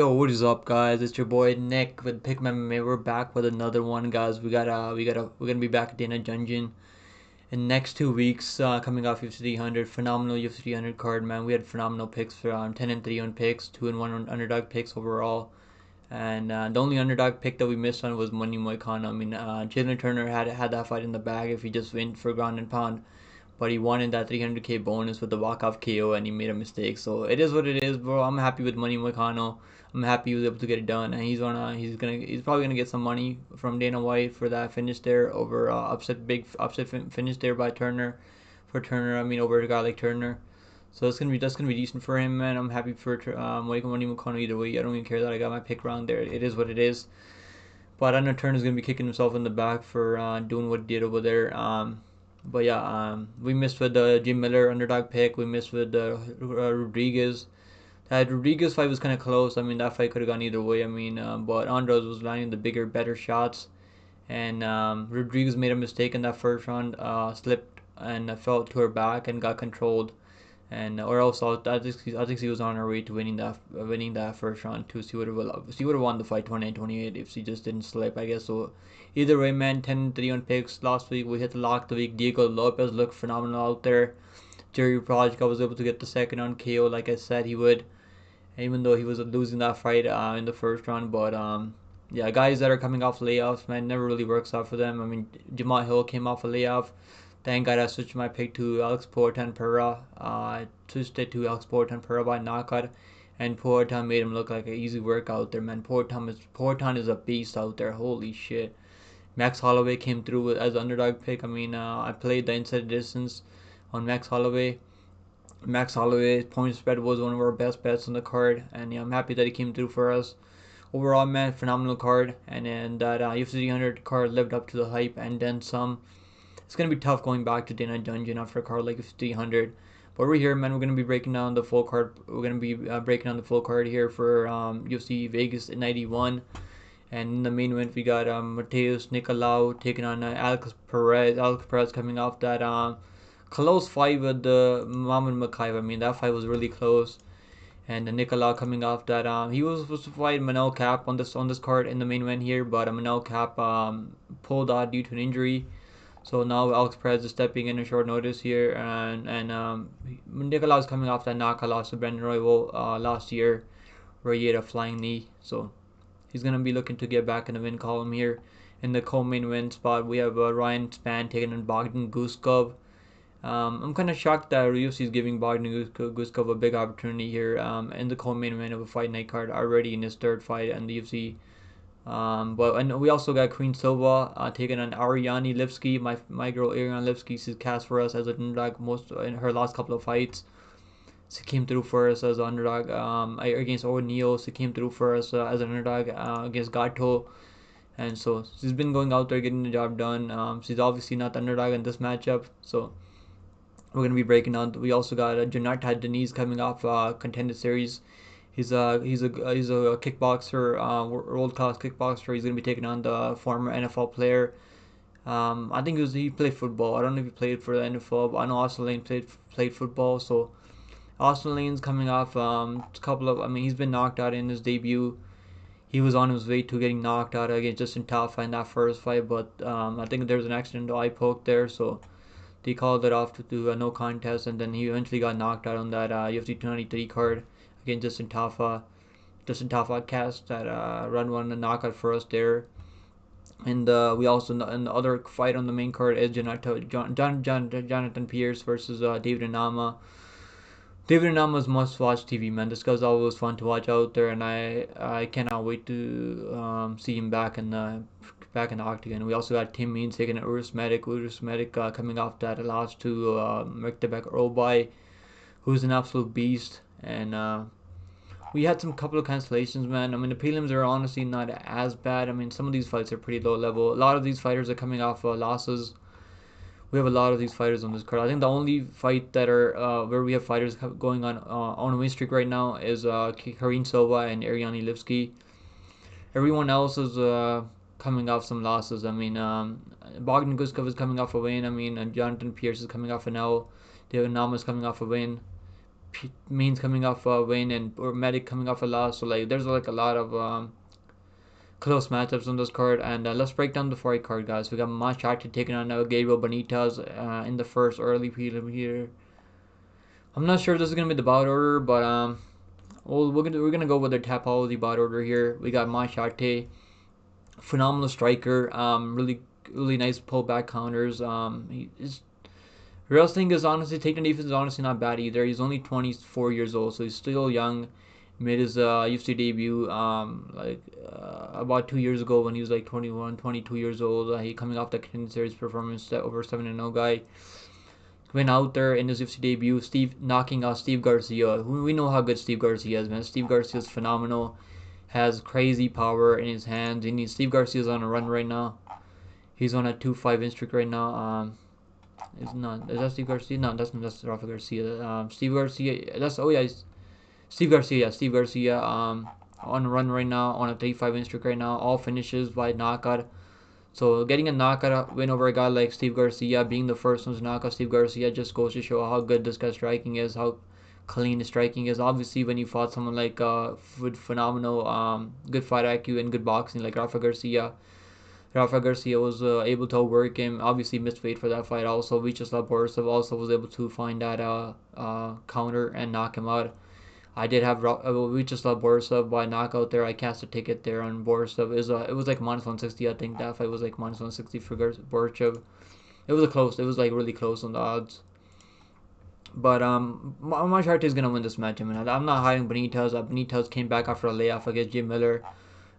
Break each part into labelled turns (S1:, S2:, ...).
S1: Yo, what is up, guys? It's your boy Nick with Pick MMA. We're back with another one, guys. We're gonna be back at Dana Dungeon in next 2 weeks. Coming off UFC 300, phenomenal UFC 300 card, man. We had phenomenal picks for 10-3 on picks, 2-1 on underdog picks overall, and the only underdog pick that we missed on was Money Moicano. I mean, Jalen Turner had that fight in the bag if he just went for ground and pound, but he wanted that 300k bonus with the walk-off KO and he made a mistake. So it is what it is, bro. I'm happy with Money Moicano. I'm happy he was able to get it done, and he's probably gonna get some money from Dana White for that finish there over upset finish there by Turner for Turner. I mean over a guy like Turner. So that's gonna be decent for him, man. I'm happy for Money Moicano either way. I don't even care that I got my pick wrong there. It is what it is. But I know Turner's gonna be kicking himself in the back for doing what he did over there. But yeah, we missed with the Jim Miller underdog pick. We missed with the Rodriguez. That Rodriguez fight was kind of close. I mean, that fight could have gone either way. I mean, but Andros was landing the bigger, better shots, and Rodriguez made a mistake in that first round, slipped and fell to her back and got controlled. And or else I think she was on her way to winning that first round too. She would have won the fight 28-28 if she just didn't slip, I guess. So either way, man, 10-3 on picks. Last week we hit the lock the week. Diego Lopez looked phenomenal out there. Jerry Projka was able to get the second on KO like I said he would, even though he was losing that fight in the first round. But yeah, guys that are coming off layoffs, man, never really works out for them. I mean, Jamal Hill came off a layoff. Thank God I switched my pick to Alex Poatan Pereira. I switched it to Alex Poatan Pereira by knockout, and Poatan made him look like an easy workout there, man. Poatan is a beast out there. Holy shit. Max Holloway came through as underdog pick. I mean, I played the inside distance on Max Holloway. Max Holloway's point spread was one of our best bets on the card, and yeah, I'm happy that he came through for us. Overall, man, phenomenal card, and then that UFC 300 card lived up to the hype and then some. It's gonna be tough going back to Dana Dungeon after a card like UFC 300, but we're here, man. We're gonna be breaking down the full card. We're gonna be breaking down the full card here for UFC Vegas in '91. And in the main event, we got Mateus Nicolau taking on Alex Perez. Alex Perez coming off that close fight with the Muhammad Makayev. I mean, that fight was really close. And Nicolau coming off that he was supposed to fight Manel Cap on this card in the main event here, but Manel Cap pulled out due to an injury. So now Alex Perez is stepping in a short notice here, and Nicolau is coming off that knockout loss to Brandon Royval last year, where he had a flying knee. So he's gonna be looking to get back in the win column here. In the co-main win spot, we have Ryan Spann taking on Bogdan Guskov. I'm kind of shocked that UFC is giving Bogdan Guskov a big opportunity here in the co-main event of a fight night card already in his third fight in the UFC. And we also got Queen Silva taking on Ariane Lipski. My girl Ariane Lipski, she's cast for us as an underdog most in her last couple of fights. She came through for us as an underdog against O'Neal. She came through for us as an underdog against Gato. And so she's been going out there getting the job done. She's obviously not the underdog in this matchup. So we're gonna be breaking down. We also got Jhonata Diniz coming off contended series. He's a kickboxer, world class kickboxer. He's gonna be taking on the former NFL player. I think he played football. I don't know if he played for the NFL, but I know Austen Lane played football. So Austen Lane's coming off a couple of. I mean, he's been knocked out in his debut. He was on his way to getting knocked out against Justin Tafa in that first fight, but I think there was an accidental eye poke there, so they called it off to a no contest, and then he eventually got knocked out on that UFC 293 card against Justin Tafa. Justin Tafa cast that run one and knockout for us there. And we also in the other fight on the main card is Jonathan Pearce versus David Onama. David Onama's must-watch TV, man. This guy's always fun to watch out there, and I cannot wait to see him back in the octagon. We also got Tim Means taking an Uros Medic. Coming off that loss to Mertebek Robai, who's an absolute beast. And we had some couple of cancellations, man. I mean, the prelims are honestly not as bad. I mean, some of these fights are pretty low level. A lot of these fighters are coming off losses. We have a lot of these fighters on this card. I think the only fight that are where we have fighters going on a win streak right now is Karine Silva and Ariane Lipski. Everyone else is coming off some losses. I mean, Bogdan Guskov is coming off a win. I mean, Jonathan Pearce is coming off an L. David Nama is coming off a win. Means coming off a win and or Medic coming off a loss. So like there's like a lot of close matchups on this card. And let's break down the fight card, guys. We got Maheshate taking on Gabriel Benítez in the first early prelim here. I'm not sure if this is gonna be the bout order, but well, we're gonna go with the Tapology bout order here. We got Maheshate, phenomenal striker. Really nice pullback counters. His wrestling is honestly, taking defense is honestly not bad either. He's only 24 years old, so he's still young. Made his UFC debut about 2 years ago when he was like 21, 22 years old. He coming off the Ketlen series performance, over 7-0 guy. Went out there in his UFC debut, knocking out Steve Garcia. We know how good Steve Garcia is, man. Steve Garcia is phenomenal. Has crazy power in his hands. And Steve Garcia's on a run right now. He's on a 2-5 win streak right now. Is that Steve Garcia? No, that's Rafa Garcia. Steve Garcia. Steve Garcia. Yeah, Steve Garcia. On a run right now, on a 3-5 win streak right now. All finishes by knockout. So getting a knockout win over a guy like Steve Garcia, being the first one to knock out Steve Garcia, just goes to show how good this guy's striking is, how clean his striking is. Obviously, when you fought someone like with phenomenal good fight IQ and good boxing like Rafa Garcia was able to outwork him. Obviously, missed weight for that fight. Also, Vyacheslav Borisov also was able to find that counter and knock him out. I did have Vyacheslav Borisov by knockout there. I cast a ticket there on Borisov. It was like minus 160. I think that fight was like minus 160 for Borisov. It was close. It was like really close on the odds. But Maheshate is gonna win this match. I mean, I'm not hiding Benítez. Benítez came back after a layoff against Jim Miller.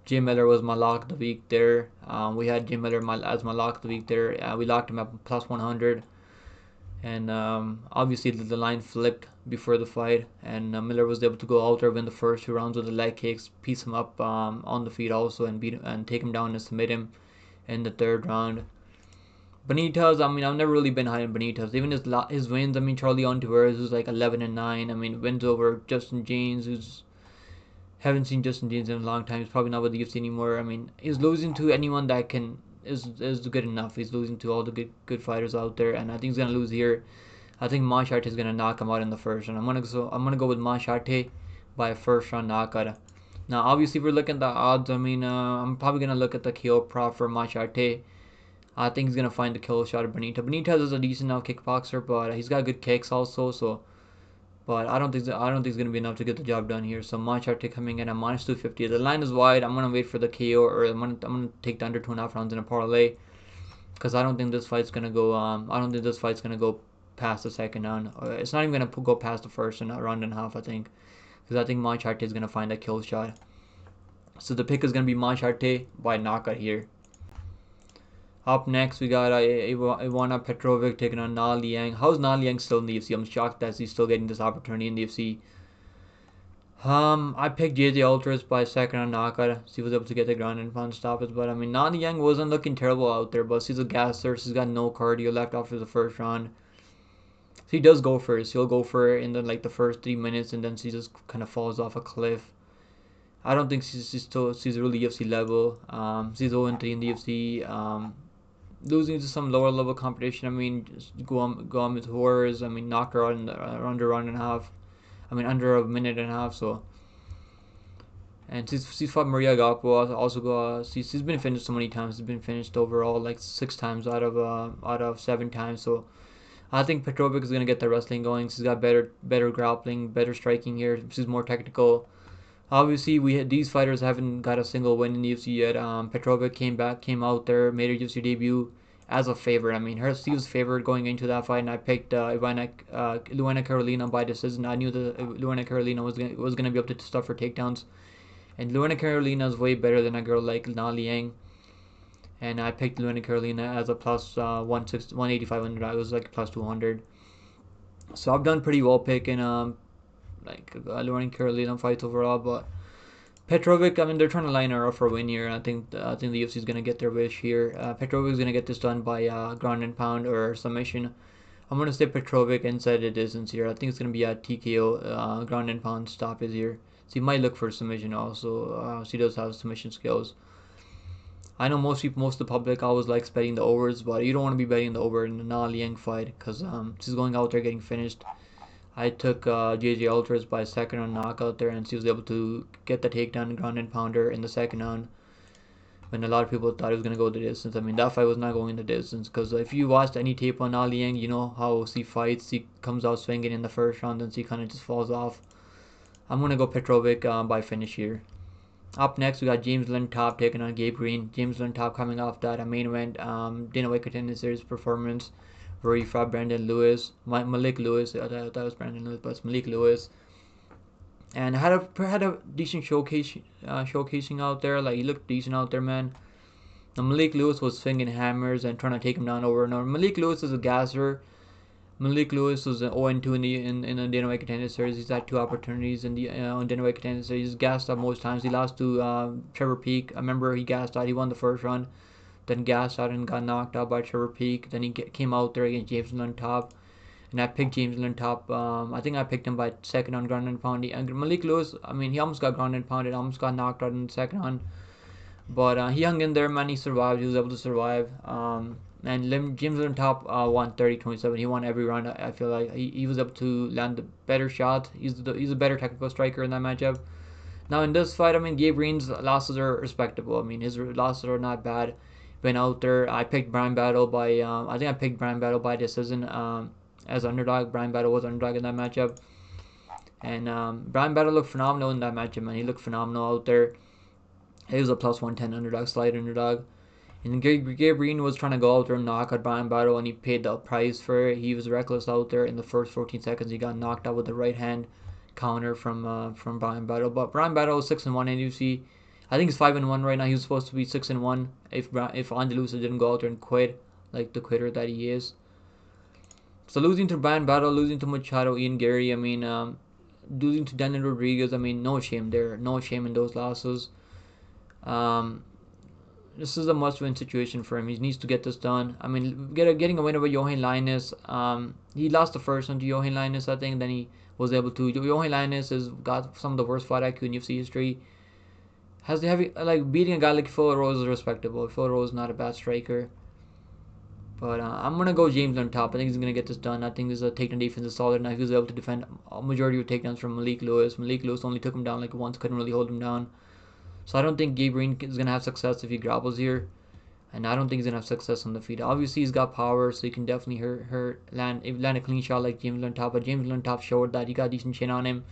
S1: Jim Miller was my lock of the week there. We had Jim Miller as my lock of the week there. We locked him at plus 100. And obviously the line flipped before the fight, and Miller was able to go out there, win the first 2 rounds with the leg kicks, piece him up on the feet also, and take him down and submit him in the 3rd round. Benítez, I mean, I've never really been high on Benítez. Even his wins, I mean, Charlie Ontiveros, who's like 11-9. I mean, wins over Justin James, who's haven't seen Justin James in a long time. He's probably not with the UFC anymore. I mean, he's losing to anyone that is good enough. He's losing to all the good fighters out there, and I think he's gonna lose here. I think Maheshate is gonna knock him out in the first round. I'm gonna go with Maheshate by a first round knockout. Now, obviously, if we're looking at the odds, I mean, I'm probably gonna look at the KO prop for Maheshate. I think he's gonna find the kill shot of Benítez. Benítez is a decent enough kickboxer, but he's got good kicks also. So, but I don't think it's gonna be enough to get the job done here. So Maheshate coming in at minus 250. The line is wide. I'm gonna wait for the KO, or I'm gonna take the under 2.5 rounds in a parlay, because I don't think this fight's gonna go. I don't think this fight's gonna go past the 2nd round. It's not even gonna go past the first and a round and a half, I think, because I think Maheshate is gonna find a kill shot. So the pick is gonna be Maheshate by knockout here. Up next, we got Ivana Petrović taking on Liang. How's Liang still in the UFC? I'm shocked that he's still getting this opportunity in the UFC. I picked JJ Ultras by 2nd round knockout. He was able to get the ground and pound stoppage. But I mean, Liang wasn't looking terrible out there, but he's a gasser. He's got no cardio left after the 1st round. So he does go for it. He'll go for it in the first 3 minutes, and then he just kind of falls off a cliff. I don't think she's really UFC level. She's 0-3 in the UFC. Losing to some lower level competition. I mean, go on with horrors. I mean, knocked her out in under a round and a half. I mean, under a minute and a half. So, and she's fought Maria Gapo. Also, she's been finished so many times. She's been finished overall like 6 times out of 7 times. So, I think Petrović is gonna get the wrestling going. She's got better grappling, better striking here. She's more technical. Obviously, these fighters haven't got a single win in the UFC yet. Petrović came out there, made her UFC debut as a favorite. I mean, she was favored going into that fight, and I picked Luana Carolina by decision. I knew that Luana Carolina was gonna be able to stuff her takedowns, and Luana Carolina is way better than a girl like Liang. And I picked Luana Carolina as a plus 185 under. I was like plus 200. So I've done pretty well picking Luana Carolina fights overall, but Petrović, I mean, they're trying to line her up for a win here, and I think the UFC is gonna get their wish here. Petrović is gonna get this done by ground and pound or submission. I'm gonna say Petrović inside the distance here. I think it's gonna be a TKO ground and pound stoppage here. She might look for submission also. She does have submission skills. I know most of the public always likes betting the overs, but you don't want to be betting the over in the Na Liang fight, because she's going out there getting finished. I took JJ Ultras by second round knockout there, and he was able to get the takedown ground and pounder in the second round. When a lot of people thought he was going to go the distance. I mean, that fight was not going the distance, because if you watched any tape on Liang, you know how he fights. He comes out swinging in the first round, then he kind of just falls off. I'm going to go Petrović by finish here. Up next, we got James Llontop taking on Gabe Green. James Llontop coming off that main event Dana White Contender Series performance where he fought Brandon Lewis, Malik Lewis. That was Brandon Lewis, but it's Malik Lewis. And had a decent showcasing out there. Like, he looked decent out there, man. Now, Malik Lewis was swinging hammers and trying to take him down over and over. Malik Lewis is a gasser. Malik Lewis was 0-2 in the Dana White Contender Series. He's had 2 opportunities in the Dana White Contender Series. He's gassed out most times. He lost to Trevor Peek. I remember he gassed out. He won the first round, then gassed out and got knocked out by Trevor Peek. Then he came out there against James Llontop, and I picked James Llontop. I think I picked him by second on ground and pound. And Malik Lewis, I mean, he almost got ground and pounded. Almost got knocked out in the second round. But he hung in there, man. He survived. He was able to survive. And James Llontop won 30-27. He won every round. I feel like he was able to land the better shot. He's a better technical striker in that matchup. Now in this fight, I mean, Gabe Green's losses are respectable. I mean, his losses are not bad. Went out there. I picked Brian Battle by. I think I picked Brian Battle by decision as underdog. Brian Battle was underdog in that matchup. And Brian Battle looked phenomenal in that matchup, man. He looked phenomenal out there. He was a plus 110 underdog, slight underdog. And Gabe Green was trying to go out there and knock out Brian Battle, and he paid the price for it. He was reckless out there. In the first 14 seconds, he got knocked out with the right hand counter from Brian Battle. But Brian Battle is 6-1 in UFC. I think he's 5-1 right now. He was supposed to be 6-1 if Andalusia didn't go out there and quit, like the quitter that he is. So losing to Brian Battle, losing to Machado, Ian Gary, I mean, losing to Daniel Rodriguez, I mean, no shame there. No shame in those losses. This is a must-win situation for him. He needs to get this done. I mean, getting a win over Johan Linus. He lost the first one to Johan Linus, I think. Then he was able to. Johan Linus has got some of the worst fight IQ in UFC history. Has the heavy, like, beating a guy like Phil Rose is respectable. Phil Rose is not a bad striker. But I'm gonna go James Llontop. I think he's gonna get this done. I think this takedown defense is solid. Now he was able to defend a majority of takedowns from Malik Lewis. Malik Lewis only took him down like once, couldn't really hold him down. So I don't think Gabe Green is going to have success if he grapples here. And I don't think he's going to have success on the feet. Obviously, he's got power, so he can definitely land a clean shot like James Llontop. But James Llontop showed that he got a decent chin on him.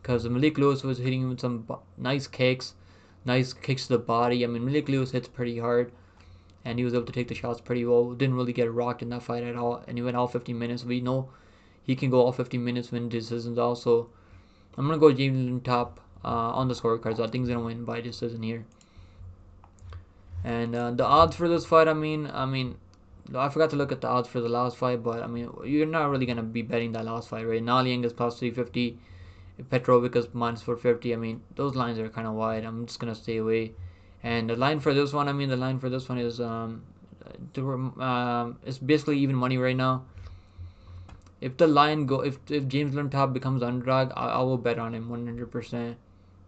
S1: Because Malik Lewis was hitting him with some nice kicks to the body. I mean, Malik Lewis hits pretty hard. And he was able to take the shots pretty well. Didn't really get rocked in that fight at all. And he went all 15 minutes. We know he can go all 15 minutes, win decisions also. I'm going to go James Llontop. On the scorecards, I think he's gonna win by decision here. And the odds for this fight, I mean, I forgot to look at the odds for the last fight, but I mean, you're not really gonna be betting that last fight, right? Now Liang is plus 350, Petrović is minus 450. I mean, those lines are kind of wide. I'm just gonna stay away. And the line for this one, is it's basically even money right now. If the line if James Llontop becomes underdog, I will bet on him 100%.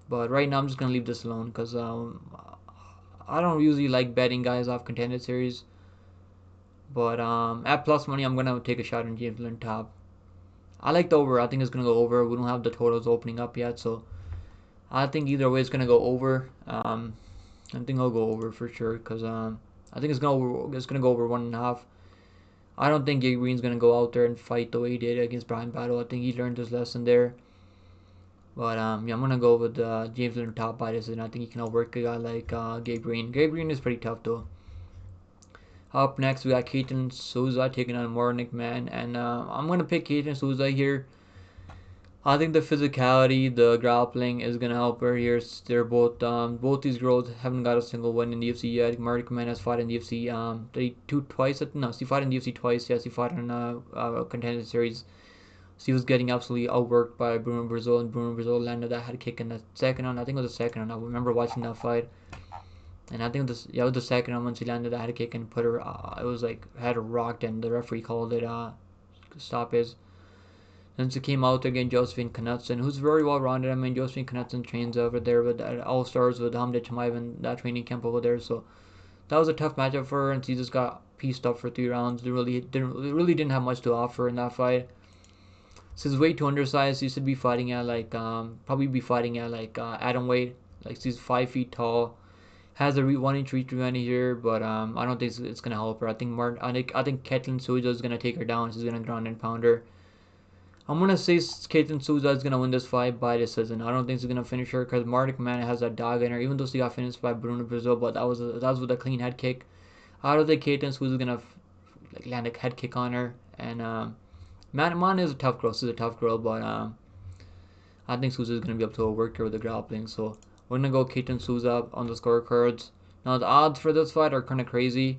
S1: But right now I'm just gonna leave this alone because I don't usually like betting guys off contender series. But at plus money, I'm gonna take a shot on James Llontop. I like the over. I think it's gonna go over. We don't have the totals opening up yet, so I think either way it's gonna go over. I think I'll go over for sure because I think it's gonna go over 1.5. I don't think Gabe Green's gonna go out there and fight the way he did against Brian Battle. I think he learned his lesson there. But yeah, I'm gonna go with James Llontop by this, and I think he can outwork a guy like Gabe Green. Gabe Green is pretty tough though. Up next, we got Souza taking on Marnic, man, and I'm gonna pick Souza here. I think the physicality, the grappling is gonna help her here. They're both these girls haven't got a single win in the UFC yet. Marnic, man, has fought in the UFC twice. No, she fought in the UFC twice. Yes, she fought in a contender series. She was getting absolutely outworked by Bruno Brazil, and Bruno Brazil landed that head kick in the second round. I think it was the second round. I remember watching that fight, and I think it was the second round when she landed that head kick and put her. It was like had her rocked, and the referee called it stoppage. Then she came out against Josephine Knutson, who's very well rounded. I mean, Josephine Knutson trains over there with All Stars with Hamza Chimaev and that training camp over there. So that was a tough matchup for her, and she just got pieced up for 3 rounds. They really didn't have much to offer in that fight. So he's way too undersized. He should be fighting at like probably be fighting at like atom weight. Like he's 5 feet tall. Has a 1 inch reach advantage here, but I don't think it's gonna help her. I think Ketlen Souza is gonna take her down. She's gonna ground and pound her. I'm gonna say Ketlen Souza is gonna win this fight by decision. I don't think she's gonna finish her because Marnic man has a dog in her. Even though she got finished by Bruno Brazil, but that was with a clean head kick. I don't think Ketlen Souza is gonna like land a head kick on her. And Mann is a tough girl. She's a tough girl, but I think Souza is gonna be able to work her with the grappling. So we're gonna go Ketlen Souza on the scorecards. Now the odds for this fight are kind of crazy.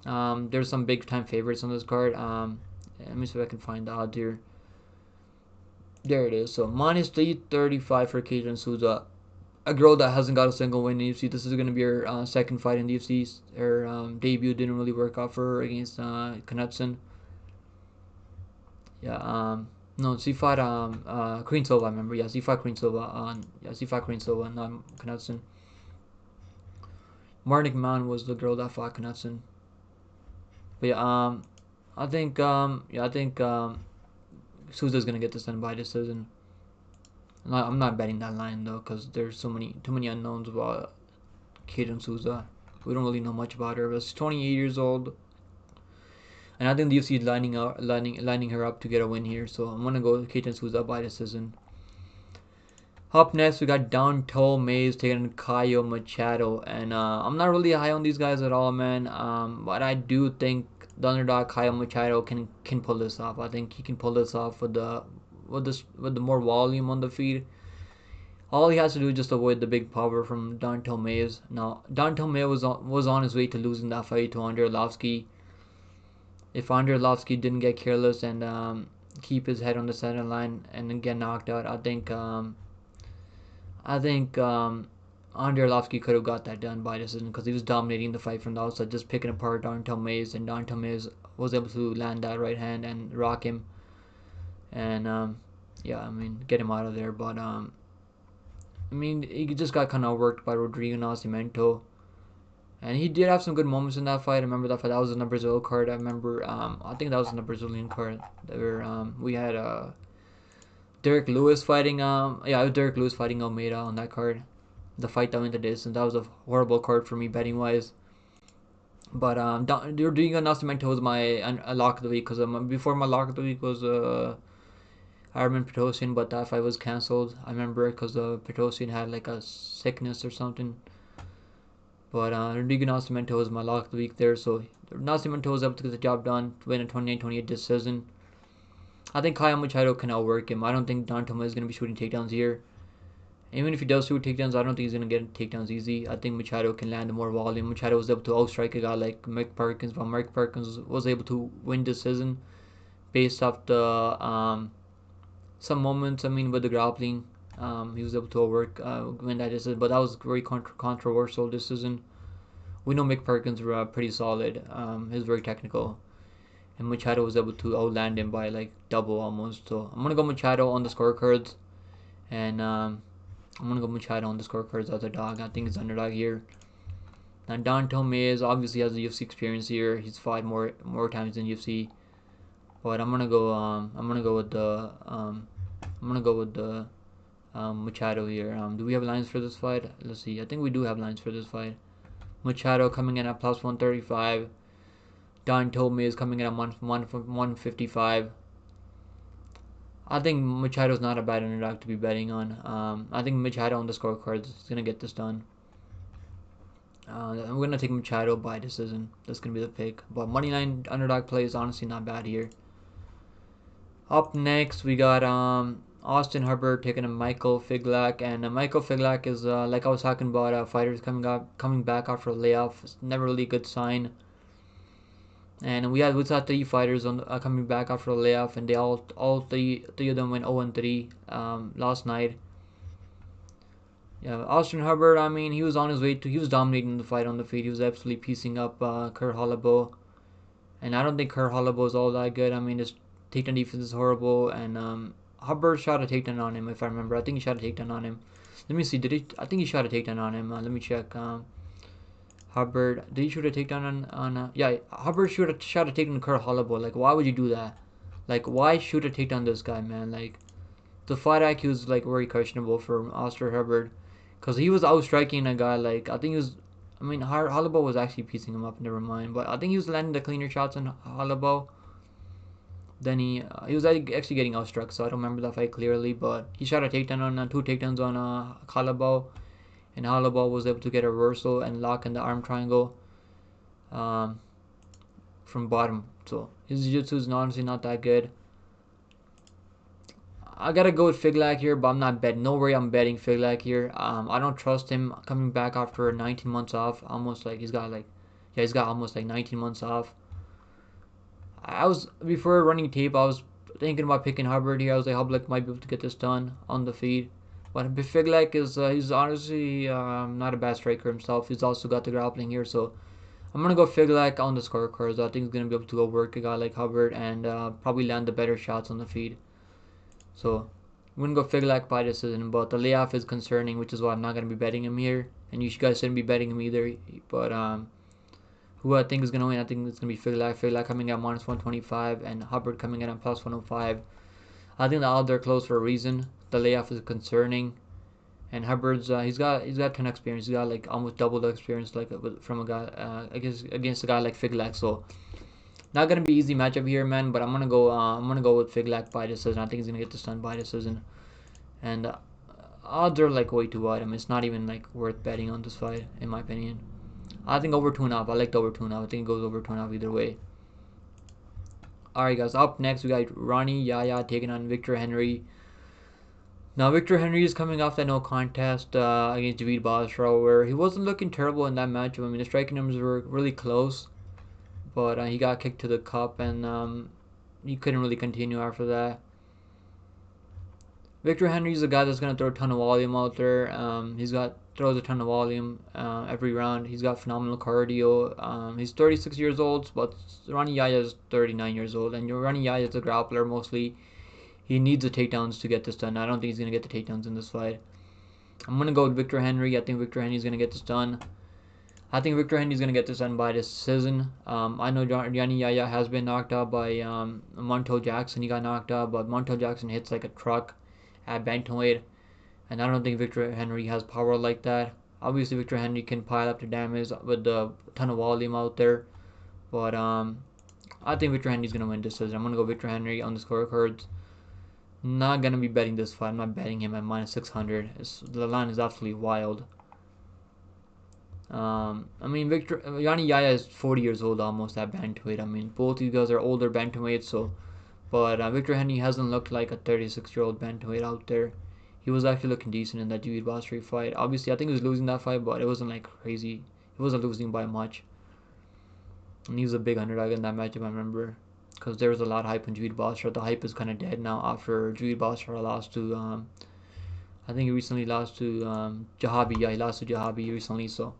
S1: There's some big time favorites on this card. Let me see if I can find the odds here. There it is. So minus 335 for Ketlen Souza, a girl that hasn't got a single win in the UFC. This is going to be her second fight in the UFC. Her debut didn't really work out for her against Knudsen. Yeah. No, she fought Queen Silva. I remember. Yeah, she fought Queen Silva. She fought Queen Silva, not Knudsen. Marnic Mann was the girl that fought Knudsen. But yeah, I think Souza's gonna get this done by decision. I'm not betting that line though, because there's too many unknowns about Ketlen Souza. We don't really know much about her, but she's 28 years old, and I think the UFC is lining her up to get a win here. So I'm gonna go with Ketlen Souza by decision. Up next, we got Llontop Mays taking on Caio Machado, and I'm not really high on these guys at all, man. But I do think the underdog Caio Machado can pull this off. I think he can pull this off with the more volume on the feed. All he has to do is just avoid the big power from Llontop Mays. Now Llontop Mays was on his way to losing that fight to Andrei Arlovski. If Andrei Arlovski didn't get careless and keep his head on the center line and then get knocked out, I think Andrei Arlovski could have got that done by decision because he was dominating the fight from the outside, just picking apart Llontop Mays, and Llontop Mays was able to land that right hand and rock him, and yeah, I mean, get him out of there. But I mean, he just got kind of worked by Rodrigo Nascimento, and he did have some good moments in that fight. I remember that fight. That was in the Brazil card. I remember, I think that was in the Brazilian card. Where we had Derek Lewis fighting. It was Derek Lewis fighting Almeida on that card. The fight that went the distance. That was a horrible card for me betting wise. But Rodrigo Nascimento was my lock of the week because before my lock of the week was Arman Petrović, but that fight was cancelled. I remember because Petrović had like a sickness or something. But Rodrigo Nascimento was my lock of the week there. So Nascimento was able to get the job done, win a 29-28 decision. I think Caio Machado can outwork him. I don't think Llontop is going to be shooting takedowns here. Even if he does shoot takedowns, I don't think he's going to get takedowns easy. I think Machado can land more volume. Machado was able to outstrike a guy like Mark Perkins, but Mark Perkins was able to win decision based off the some moments. I mean, with the grappling, he was able to outwork win that decision. But that was a very controversial decision. We know Mick Perkins were pretty solid. He's very technical, and Machado was able to outland him by like double almost. So I'm gonna go Machado on the scorecards, and I'm gonna go Machado on the scorecards as a dog. I think he's underdog here. Now Llontop Mays obviously has the UFC experience here. He's fought more times than UFC, but I'm gonna go with the Machado here. Do we have lines for this fight? Let's see. I think we do have lines for this fight. Machado coming in at plus 135. Llontop Mays coming in at 155. I think Machado's not a bad underdog to be betting on. I think Machado on the scorecards is going to get this done. I'm going to take Machado by decision. That's going to be the pick. But moneyline underdog play is honestly not bad here. Up next, we got Austen Hubbard taking a Michael Figlak. And Michael Figlak is, like I was talking about, fighters coming back after a layoff. It's never really a good sign. And we saw 3 fighters coming back after a layoff, and they all three of them went 0-3 last night. Yeah, Austen Hubbard, I mean, he was dominating the fight on the feet. He was absolutely piecing up Kurt Holloway, and I don't think Kurt Holloway is all that good. I mean, his takedown defense is horrible, and Hubbard shot a takedown on him, if I remember. I think he shot a takedown on him. Let me see. I think he shot a takedown on him. Let me check. Hubbard, did he shoot a takedown on yeah, Hubbard shot a takedown on Kurt Holloway. Like, why would you do that? Like, why shoot a takedown this guy, man? Like, the fight IQ is like very questionable for Hubbard, because he was outstriking a guy like I think he was. I mean, Holloway was actually piecing him up. Never mind, but I think he was landing the cleaner shots on Holloway. Then he was actually getting outstruck, so I don't remember that fight clearly. But he shot a takedown on two takedowns on Holloway, and Holloway was able to get a reversal and lock in the arm triangle um, from bottom. So his jiu-jitsu is honestly not that good. I gotta go with Figlak here, but I'm not betting. No way I'm betting Figlak here. I don't trust him coming back after 19 months off. Almost like he's got almost like 19 months off. I was before running tape. I was thinking about picking Hubbard here. I was like, Hubbard might be able to get this done on the feed. But Figlak is he's honestly not a bad striker himself. He's also got the grappling here, so I'm gonna go Figlak on the scorecards. I think he's gonna be able to go work a guy like Hubbard and probably land the better shots on the feed. So I'm gonna go Figlak by decision, but the layoff is concerning, which is why I'm not gonna be betting him here, and you guys shouldn't be betting him either. But who I think is gonna win? I think it's gonna be Figlak. Figlak coming at -125, and Hubbard coming in at +105. I think the odds are close for a reason. The layoff is concerning, and Hubbard's he's got ton of experience. He's got like almost double the experience like from a guy against a guy like Figlak. So not gonna be easy matchup here, man. But I'm gonna go with Figlak by decision. I think he's gonna get this done by decision, and odds are like way too wide. I mean, it's not even like worth betting on this fight in my opinion. I think over 2.5. I like the over 2.5. I think it goes over 2.5 either way. Alright, guys. Up next, we got Rani Yahya taking on Victor Henry. Now, Victor Henry is coming off that no contest against Javid Basra, where he wasn't looking terrible in that matchup. I mean, the striking numbers were really close, but he got kicked to the cup, and he couldn't really continue after that. Victor Henry's a guy that's going to throw a ton of volume out there. Throws a ton of volume every round. He's got phenomenal cardio. He's 36 years old, but Rani Yahya is 39 years old, and Rani Yahya is a grappler mostly. He needs the takedowns to get this done. I don't think he's going to get the takedowns in this fight. I'm going to go with Victor Henry. I think Victor Henry's going to get this done. I think Victor Henry's going to get this done by decision. I know Rani Yahya has been knocked out by Montel Jackson. He got knocked out, but Montel Jackson hits like a truck at bantamweight, and I don't think Victor Henry has power like that. Obviously, Victor Henry can pile up the damage with a ton of volume out there, but I think Victor Henry's gonna win decision. I'm gonna go Victor Henry on the scorecards. Not gonna be betting this fight. I'm not betting him at -600. The line is absolutely wild. I mean, Rani Yahya is 40 years old almost at bantamweight. I mean, both these guys are older bantamweights, so. But Victor Henry hasn't looked like a 36-year-old bantamweight out there. He was actually looking decent in that Javid Basra fight. Obviously, I think he was losing that fight, but it wasn't like crazy. He wasn't losing by much. And he was a big underdog in that matchup, I remember. Because there was a lot of hype on Javid Basra. The hype is kind of dead now after Javid Basra lost to, I think he recently lost to Jahabi. Yeah, he lost to Jahabi recently, so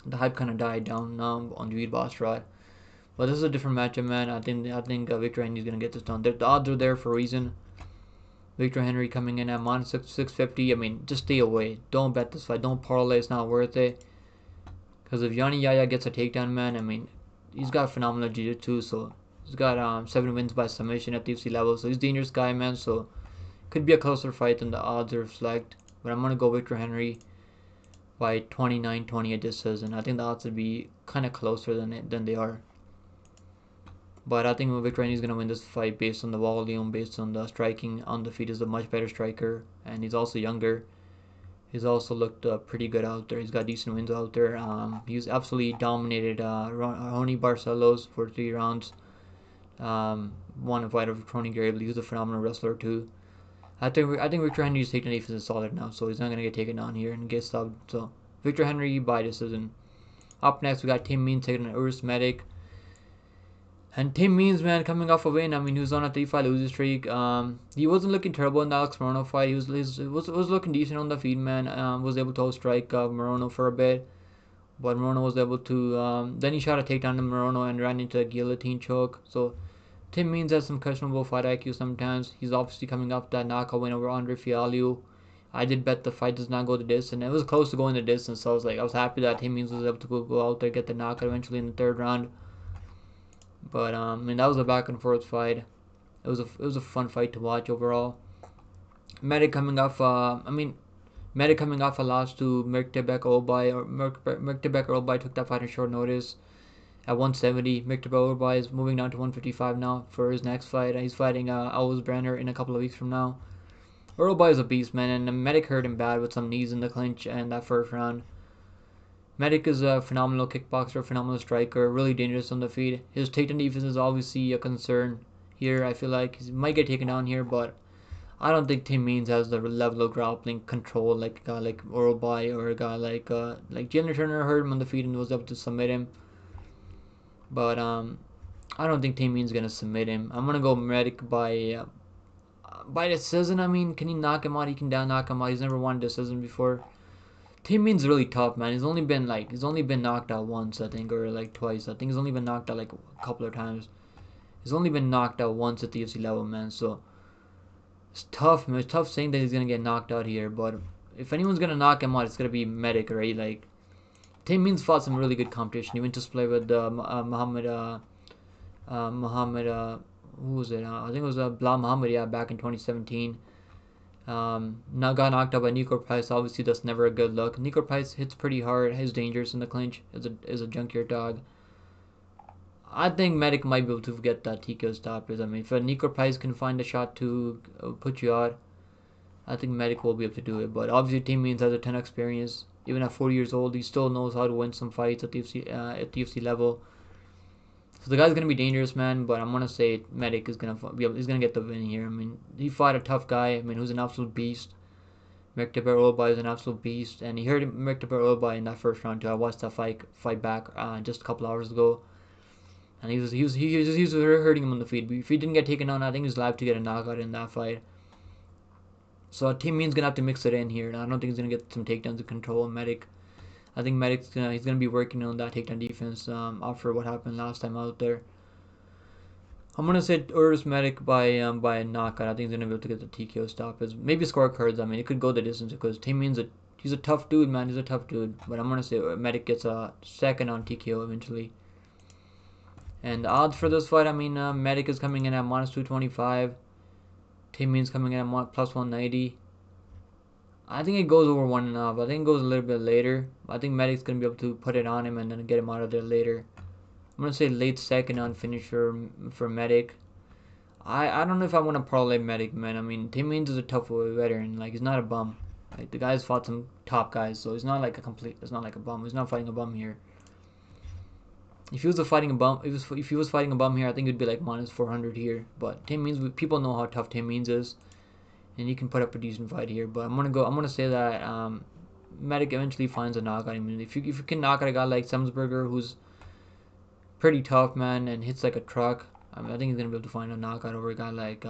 S1: the hype kind of died down now on Javid Basra. But this is a different matchup, man. I think Victor Henry's gonna get this done. The odds are there for a reason. Victor Henry coming in at -650. I mean, just stay away. Don't bet this fight. Don't parlay. It's not worth it. Because if Rani Yahya gets a takedown, man, I mean, he's got phenomenal jiu-jitsu. So he's got 7 wins by submission at the UFC level. So he's a dangerous guy, man. So could be a closer fight than the odds reflect. But I'm gonna go Victor Henry by 29-20 at decision. I think the odds would be kind of closer than they are. But I think Victor Henry is going to win this fight based on the volume, based on the striking. On the feet is a much better striker, and he's also younger. He's also looked pretty good out there. He's got decent wins out there. He's absolutely dominated Ronnie Barcelos for 3 rounds. Won a fight over Tony Gabriel. He's a phenomenal wrestler too. I think Victor Henry's taking the defense solid now, so he's not going to get taken down here and get subbed. So Victor Henry by decision. Up next, we got Tim Means taking an Uros medic. And Tim Means, man, coming off a win. I mean, he was on a 3-5 losing streak. He wasn't looking terrible in the Alex Morono fight. He was looking decent on the feed, man. Was able to outstrike Morono for a bit, but Morono was able to. Then he shot a takedown to Morono and ran into a guillotine choke. So Tim Means has some questionable fight IQ sometimes. He's obviously coming off that knockout win over Andre Fialho. I did bet the fight does not go the distance. It was close to going the distance, so I was happy that Tim Means was able to go out there, get the knockout eventually in the 3rd round. But I mean, that was a back and forth fight. it was a fun fight to watch overall. Medic coming off, Medic coming off a loss to Mertebek Olbay took that fight on short notice at 170. Mertebek Olbay is moving down to 155 now for his next fight. He's fighting Brenner in a couple of weeks from now. Olbay is a beast, man, and the Medic hurt him bad with some knees in the clinch and that first round. Medic is a phenomenal kickboxer, phenomenal striker, really dangerous on the feet. His takedown defense is obviously a concern here. I feel like he might get taken down here, but I don't think Tim Means has the level of grappling control like a guy like Olbay or a guy like Jalen Turner hurt him on the feet and was able to submit him. But I don't think Tim Means is gonna submit him. I'm gonna go Medic by decision. I mean, can he knock him out? He can knock him out. He's never won a decision before. Tim Means really tough, man. He's only been knocked out once, I think, or like twice. I think he's only been knocked out like a couple of times. He's only been knocked out once at the UFC level, man. So it's tough, man. It's tough saying that he's gonna get knocked out here, but if anyone's gonna knock him out, it's gonna be Medic, right? Like Tim Means fought some really good competition. He went to play with Muhammad. Who was it? I think it was Blah Muhammad. Yeah, back in 2017. Now got knocked out by Nico Price. Obviously, that's never a good look. Nico Price hits pretty hard. He's dangerous in the clinch. Is a junkyard dog. I think Medic might be able to get that TKO stoppers. I mean, if Nico Price can find a shot to put you out, I think Medic will be able to do it. But obviously, Tim Means has a ton of experience. Even at 40 years old, he still knows how to win some fights at the UFC level. So the guy's gonna be dangerous, man. But I'm gonna say Medic is gonna get the win here. I mean, he fought a tough guy. I mean, who's an absolute beast. Mertebek Olbay is an absolute beast, and he hurt Mertebek Olbay in that first round too. I watched that fight back just a couple hours ago, and he was hurting him on the feet. But if he didn't get taken down, I think he's live to get a knockout in that fight. So Tim Means gonna have to mix it in here, and I don't think he's gonna get some takedowns to control Medic. I think Medic's gonna be working on that takedown defense after what happened last time out there. I'm gonna say Uros Medic by a knockout. I think he's gonna be able to get the TKO stoppage. Maybe scorecards. I mean, it could go the distance because Tim Means he's a tough dude, man. He's a tough dude. But I'm gonna say Medic gets a second on TKO eventually. And the odds for this fight, I mean, Medic is coming in at -225. Tim Means coming in at +190. I think it goes over 1.5. I think it goes a little bit later. I think Medic's going to be able to put it on him and then get him out of there later. I'm going to say late second on finish for Medic. I don't know if I want to parlay Medic, man. I mean, Tim Means is a tough veteran. Like, he's not a bum. Like, the guy's fought some top guys, so he's not like it's not like a bum. He's not fighting a bum here. If he was fighting a bum, if he was fighting a bum here, I think it'd be like -400 here. But Tim Means, people know how tough Tim Means is. And he can put up a decent fight here, but I'm gonna say that Medic eventually finds a knockout. I mean, if you can knock out a guy like Semsberger, who's pretty tough, man, and hits like a truck, I mean, I think he's gonna be able to find a knockout over a guy like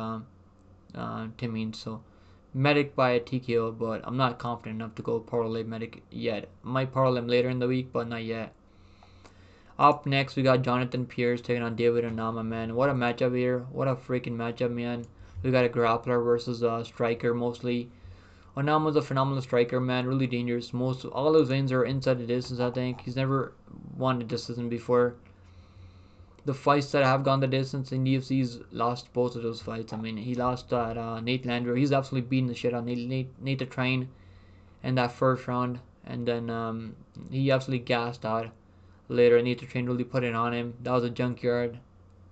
S1: Tim Means. So Medic by a TKO, but I'm not confident enough to go parlay Medic yet. Might parlay him later in the week, but not yet. Up next, we got Jonathan Pearce taking on David Onama, man. What a matchup here! What a freaking matchup, man. We got a grappler versus a striker mostly. Onama's a phenomenal striker, man. Really dangerous. All his wins are inside the distance, I think. He's never won a distance before. The fights that have gone the distance in UFC, he's lost both of those fights. I mean, he lost at Nate Landwehr. He's absolutely beating the shit out of Nate the Train in that first round. And then he absolutely gassed out later. Nate the Train really put it on him. That was a junkyard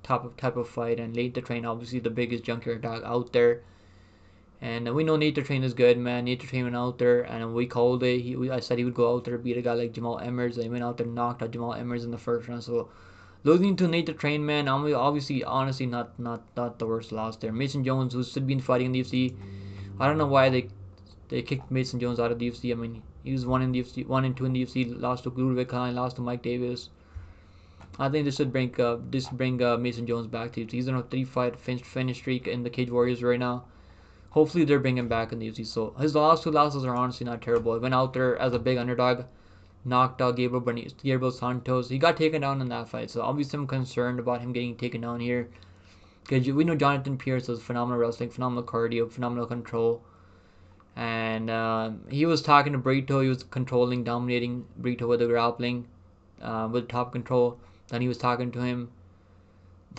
S1: type of fight, and Nate the Train, obviously the biggest junkyard dog out there, and we know Nate the Train is good, man. Nate the Train went out there, and we called it. I said he would go out there beat a guy like Jamal Emmers, and he went out there and knocked out Jamal Emmers in the first round. So losing to Nate the Train, man, obviously, honestly, not the worst loss there. Mason Jones, who's still been fighting in the UFC, I don't know why they kicked Mason Jones out of the UFC. I mean, he was 1 and 2 in the UFC, lost to Ludwig Klein, lost to Mike Davis. I think this should bring Mason Jones back to UFC. He's on a 3-fight finish streak in the Cage Warriors right now. Hopefully they're bringing him back in the UFC. So his last 2 losses are honestly not terrible. He went out there as a big underdog, knocked out Gabriel Santos. He got taken down in that fight, so obviously I'm concerned about him getting taken down here. Because we know Jonathan Pearce has phenomenal wrestling, phenomenal cardio, phenomenal control. And he was talking to Brito. He was controlling, dominating Brito with the grappling, with top control. Then he was talking to him.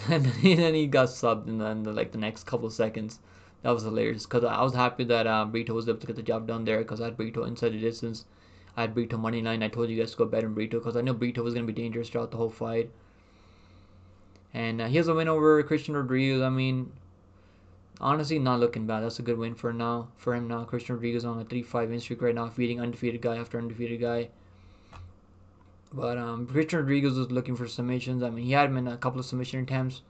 S1: And then he got subbed in the, like the next couple of seconds. That was hilarious because I was happy that Brito was able to get the job done there because I had Brito inside the distance. I had Brito money line. I told you guys to go bet on Brito because I know Brito was gonna be dangerous throughout the whole fight. And he has a win over Christian Rodriguez. I mean, honestly, not looking bad. That's a good win for him now. Christian Rodriguez on a 3-5 win streak right now, beating undefeated guy after undefeated guy. But Christian Rodriguez was looking for submissions. I mean, he had him in a couple of submission attempts.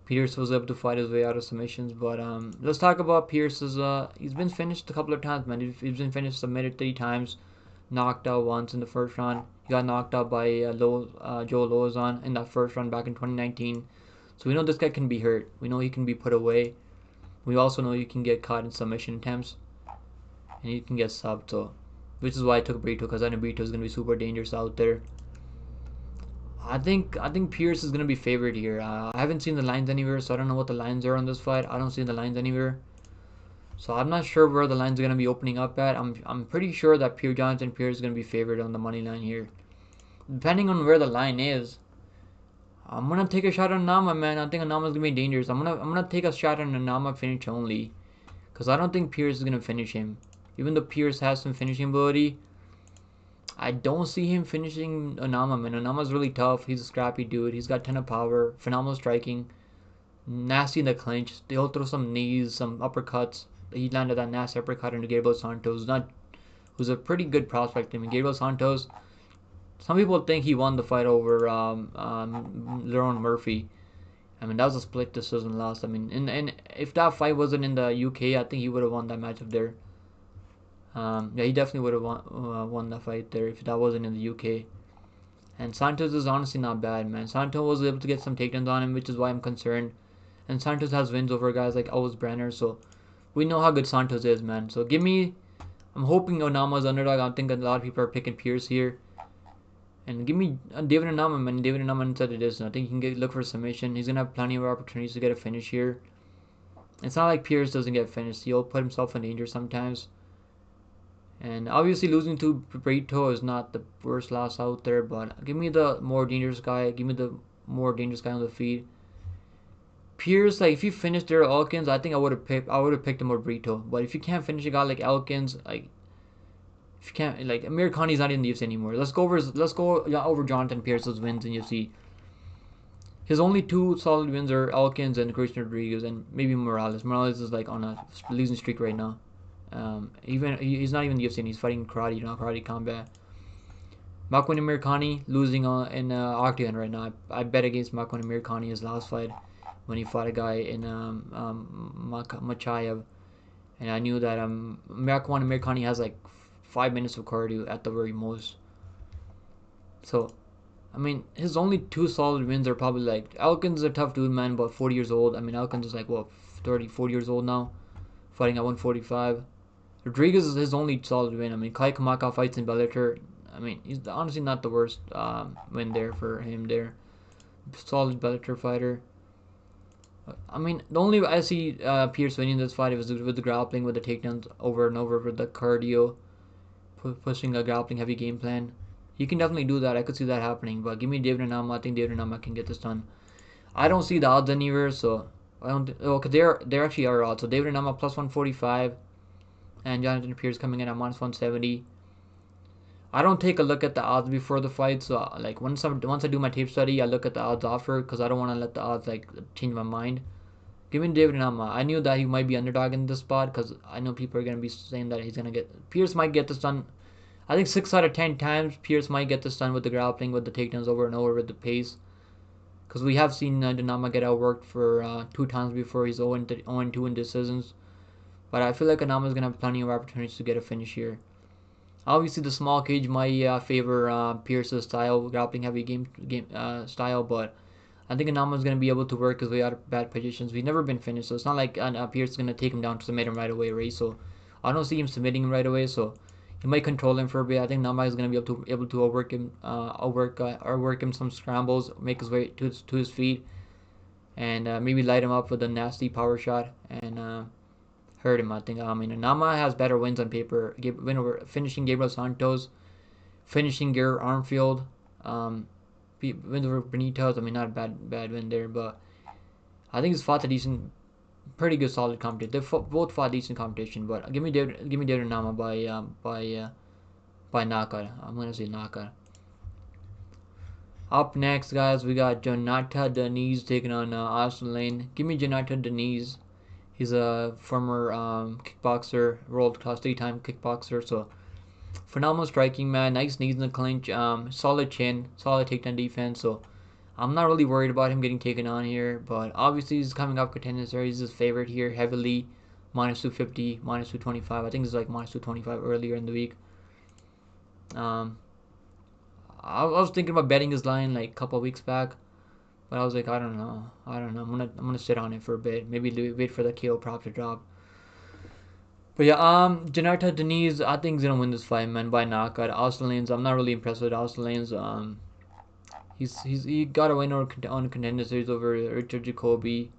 S1: Pearce was able to fight his way out of submissions. But let's talk about Pearce's. He's been finished a couple of times, man. He's been finished, submitted 3 times, knocked out once in the first round. He got knocked out by Joe Lozon in that first round back in 2019. So we know this guy can be hurt. We know he can be put away. We also know you can get caught in submission attempts, and you can get subbed. So, which is why I took Brito because I know Brito is gonna be super dangerous out there. I think Pearce is gonna be favored here. I haven't seen the lines anywhere, so I don't know what the lines are on this fight. I don't see the lines anywhere, so I'm not sure where the lines are gonna be opening up at. I'm pretty sure that Jonathan Pearce is gonna be favored on the money line here. Depending on where the line is, I'm gonna take a shot on Onama, man. I think Onama's gonna be dangerous. I'm gonna take a shot on Onama finish only, cause I don't think Pearce is gonna finish him. Even though Pearce has some finishing ability, I don't see him finishing Onama, man. Onama's really tough. He's a scrappy dude. He's got 10 of power, phenomenal striking, nasty in the clinch. They'll throw some knees, some uppercuts. He landed that nasty uppercut into Gabriel Santos, who's a pretty good prospect. I mean, Gabriel Santos. Some people think he won the fight over Lerone Murphy. I mean, that was a split decision loss. I mean, and if that fight wasn't in the UK, I think he would have won that matchup there. Yeah, he definitely would have won that fight there if that wasn't in the UK. And Santos is honestly not bad, man. Santos was able to get some takedowns on him, which is why I'm concerned. And Santos has wins over guys like Owens Brenner, so we know how good Santos is, man. So I'm hoping Onama's underdog. I think a lot of people are picking Pearce here. And give me David Onama, man. David Onama inside the distance. I think he can look for a submission. He's going to have plenty of opportunities to get a finish here. It's not like Pearce doesn't get finished. He'll put himself in danger sometimes. And obviously losing to Brito is not the worst loss out there, but give me the more dangerous guy. Give me the more dangerous guy on the feed. Pearce, like if you finished there Elkins, I think I would have picked him over Brito. But if you can't finish a guy like Elkins, like if you can't, like Amir Khani's not in the UFC anymore. Let's go over Jonathan Pearce's wins in UFC. His only 2 solid wins are Elkins and Christian Rodriguez, and maybe Morales. Morales is like on a losing streak right now. Even he's not even in the UFC. He's fighting karate, karate combat. Makwan Amir Khani losing in Octagon right now. I bet against Makwan Amir Khani his last fight when he fought a guy in Machayev, and I knew that Makwan Amir Khani has like 5 minutes of cardio at the very most. So, I mean, his only 2 solid wins are probably like Elkins is a tough dude, man, about 40 years old. I mean, Elkins is like what 30, 40 years old now, fighting at 145. Rodriguez is his only solid win. I mean, Kai Kamaka fights in Bellator. I mean, he's honestly not the worst win there for him there. Solid Bellator fighter. I mean, the only way I see Pearce winning this fight was with the grappling, with the takedowns over and over, with the cardio, pushing a grappling heavy game plan. He can definitely do that. I could see that happening. But give me David Onama. I think David Onama can get this done. I don't see the odds anywhere, so I don't. Okay, there actually are odds. So David Onama plus 145. And Jonathan Pearce coming in at minus 170. I don't take a look at the odds before the fight, so like once I do my tape study, I look at the odds offer because I don't want to let the odds like change my mind. Give me David Onama. I knew that he might be underdog in this spot because I know people are gonna be saying that he's gonna get Pearce might get this done. I think 6 out of 10 times Pearce might get this done with the grappling, with the takedowns over and over, with the pace. Because we have seen Onama get outworked for 2 times before. He's 0-2 in decisions. But I feel like Onama is going to have plenty of opportunities to get a finish here. Obviously, the small cage might favor Pearce's style, grappling heavy game style, but I think Onama is going to be able to work his way out of bad positions. He's never been finished, so it's not like Pearce is going to take him down to submit him right away, right? So I don't see him submitting him right away, so he might control him for a bit. I think Onama is going to be able to outwork him, work him some scrambles, make his way to his feet, and maybe light him up with a nasty power shot and hurt him. I think. I mean, Onama has better wins on paper. Win over finishing Gabriel Santos, finishing Gare Armfield. wins over Benítez. I mean, not a bad win there, but I think he's fought a decent, pretty good, solid competition. They both fought decent competition, but give me Onama by knockout. I'm gonna say knockout. Up next, guys, we got Jhonata Diniz taking on Austen. Give me Jhonata Diniz. He's a former kickboxer, world class 3-time kickboxer. So phenomenal striking, man. Nice knees in the clinch. Solid chin, solid takedown defense. So I'm not really worried about him getting taken on here. But obviously he's coming up contender series. He's his favorite here, heavily minus 250, minus 225. I think it's like minus 225 earlier in the week. I was thinking about betting his line like a couple of weeks back, but I was like, I don't know. I'm gonna sit on it for a bit. Maybe wait for the KO prop to drop. But yeah, Jhonata Diniz, I think he's gonna win this fight, man, by knockout. Austen, I'm not really impressed with Austen. He got a win on contender series over Richard Jacoby,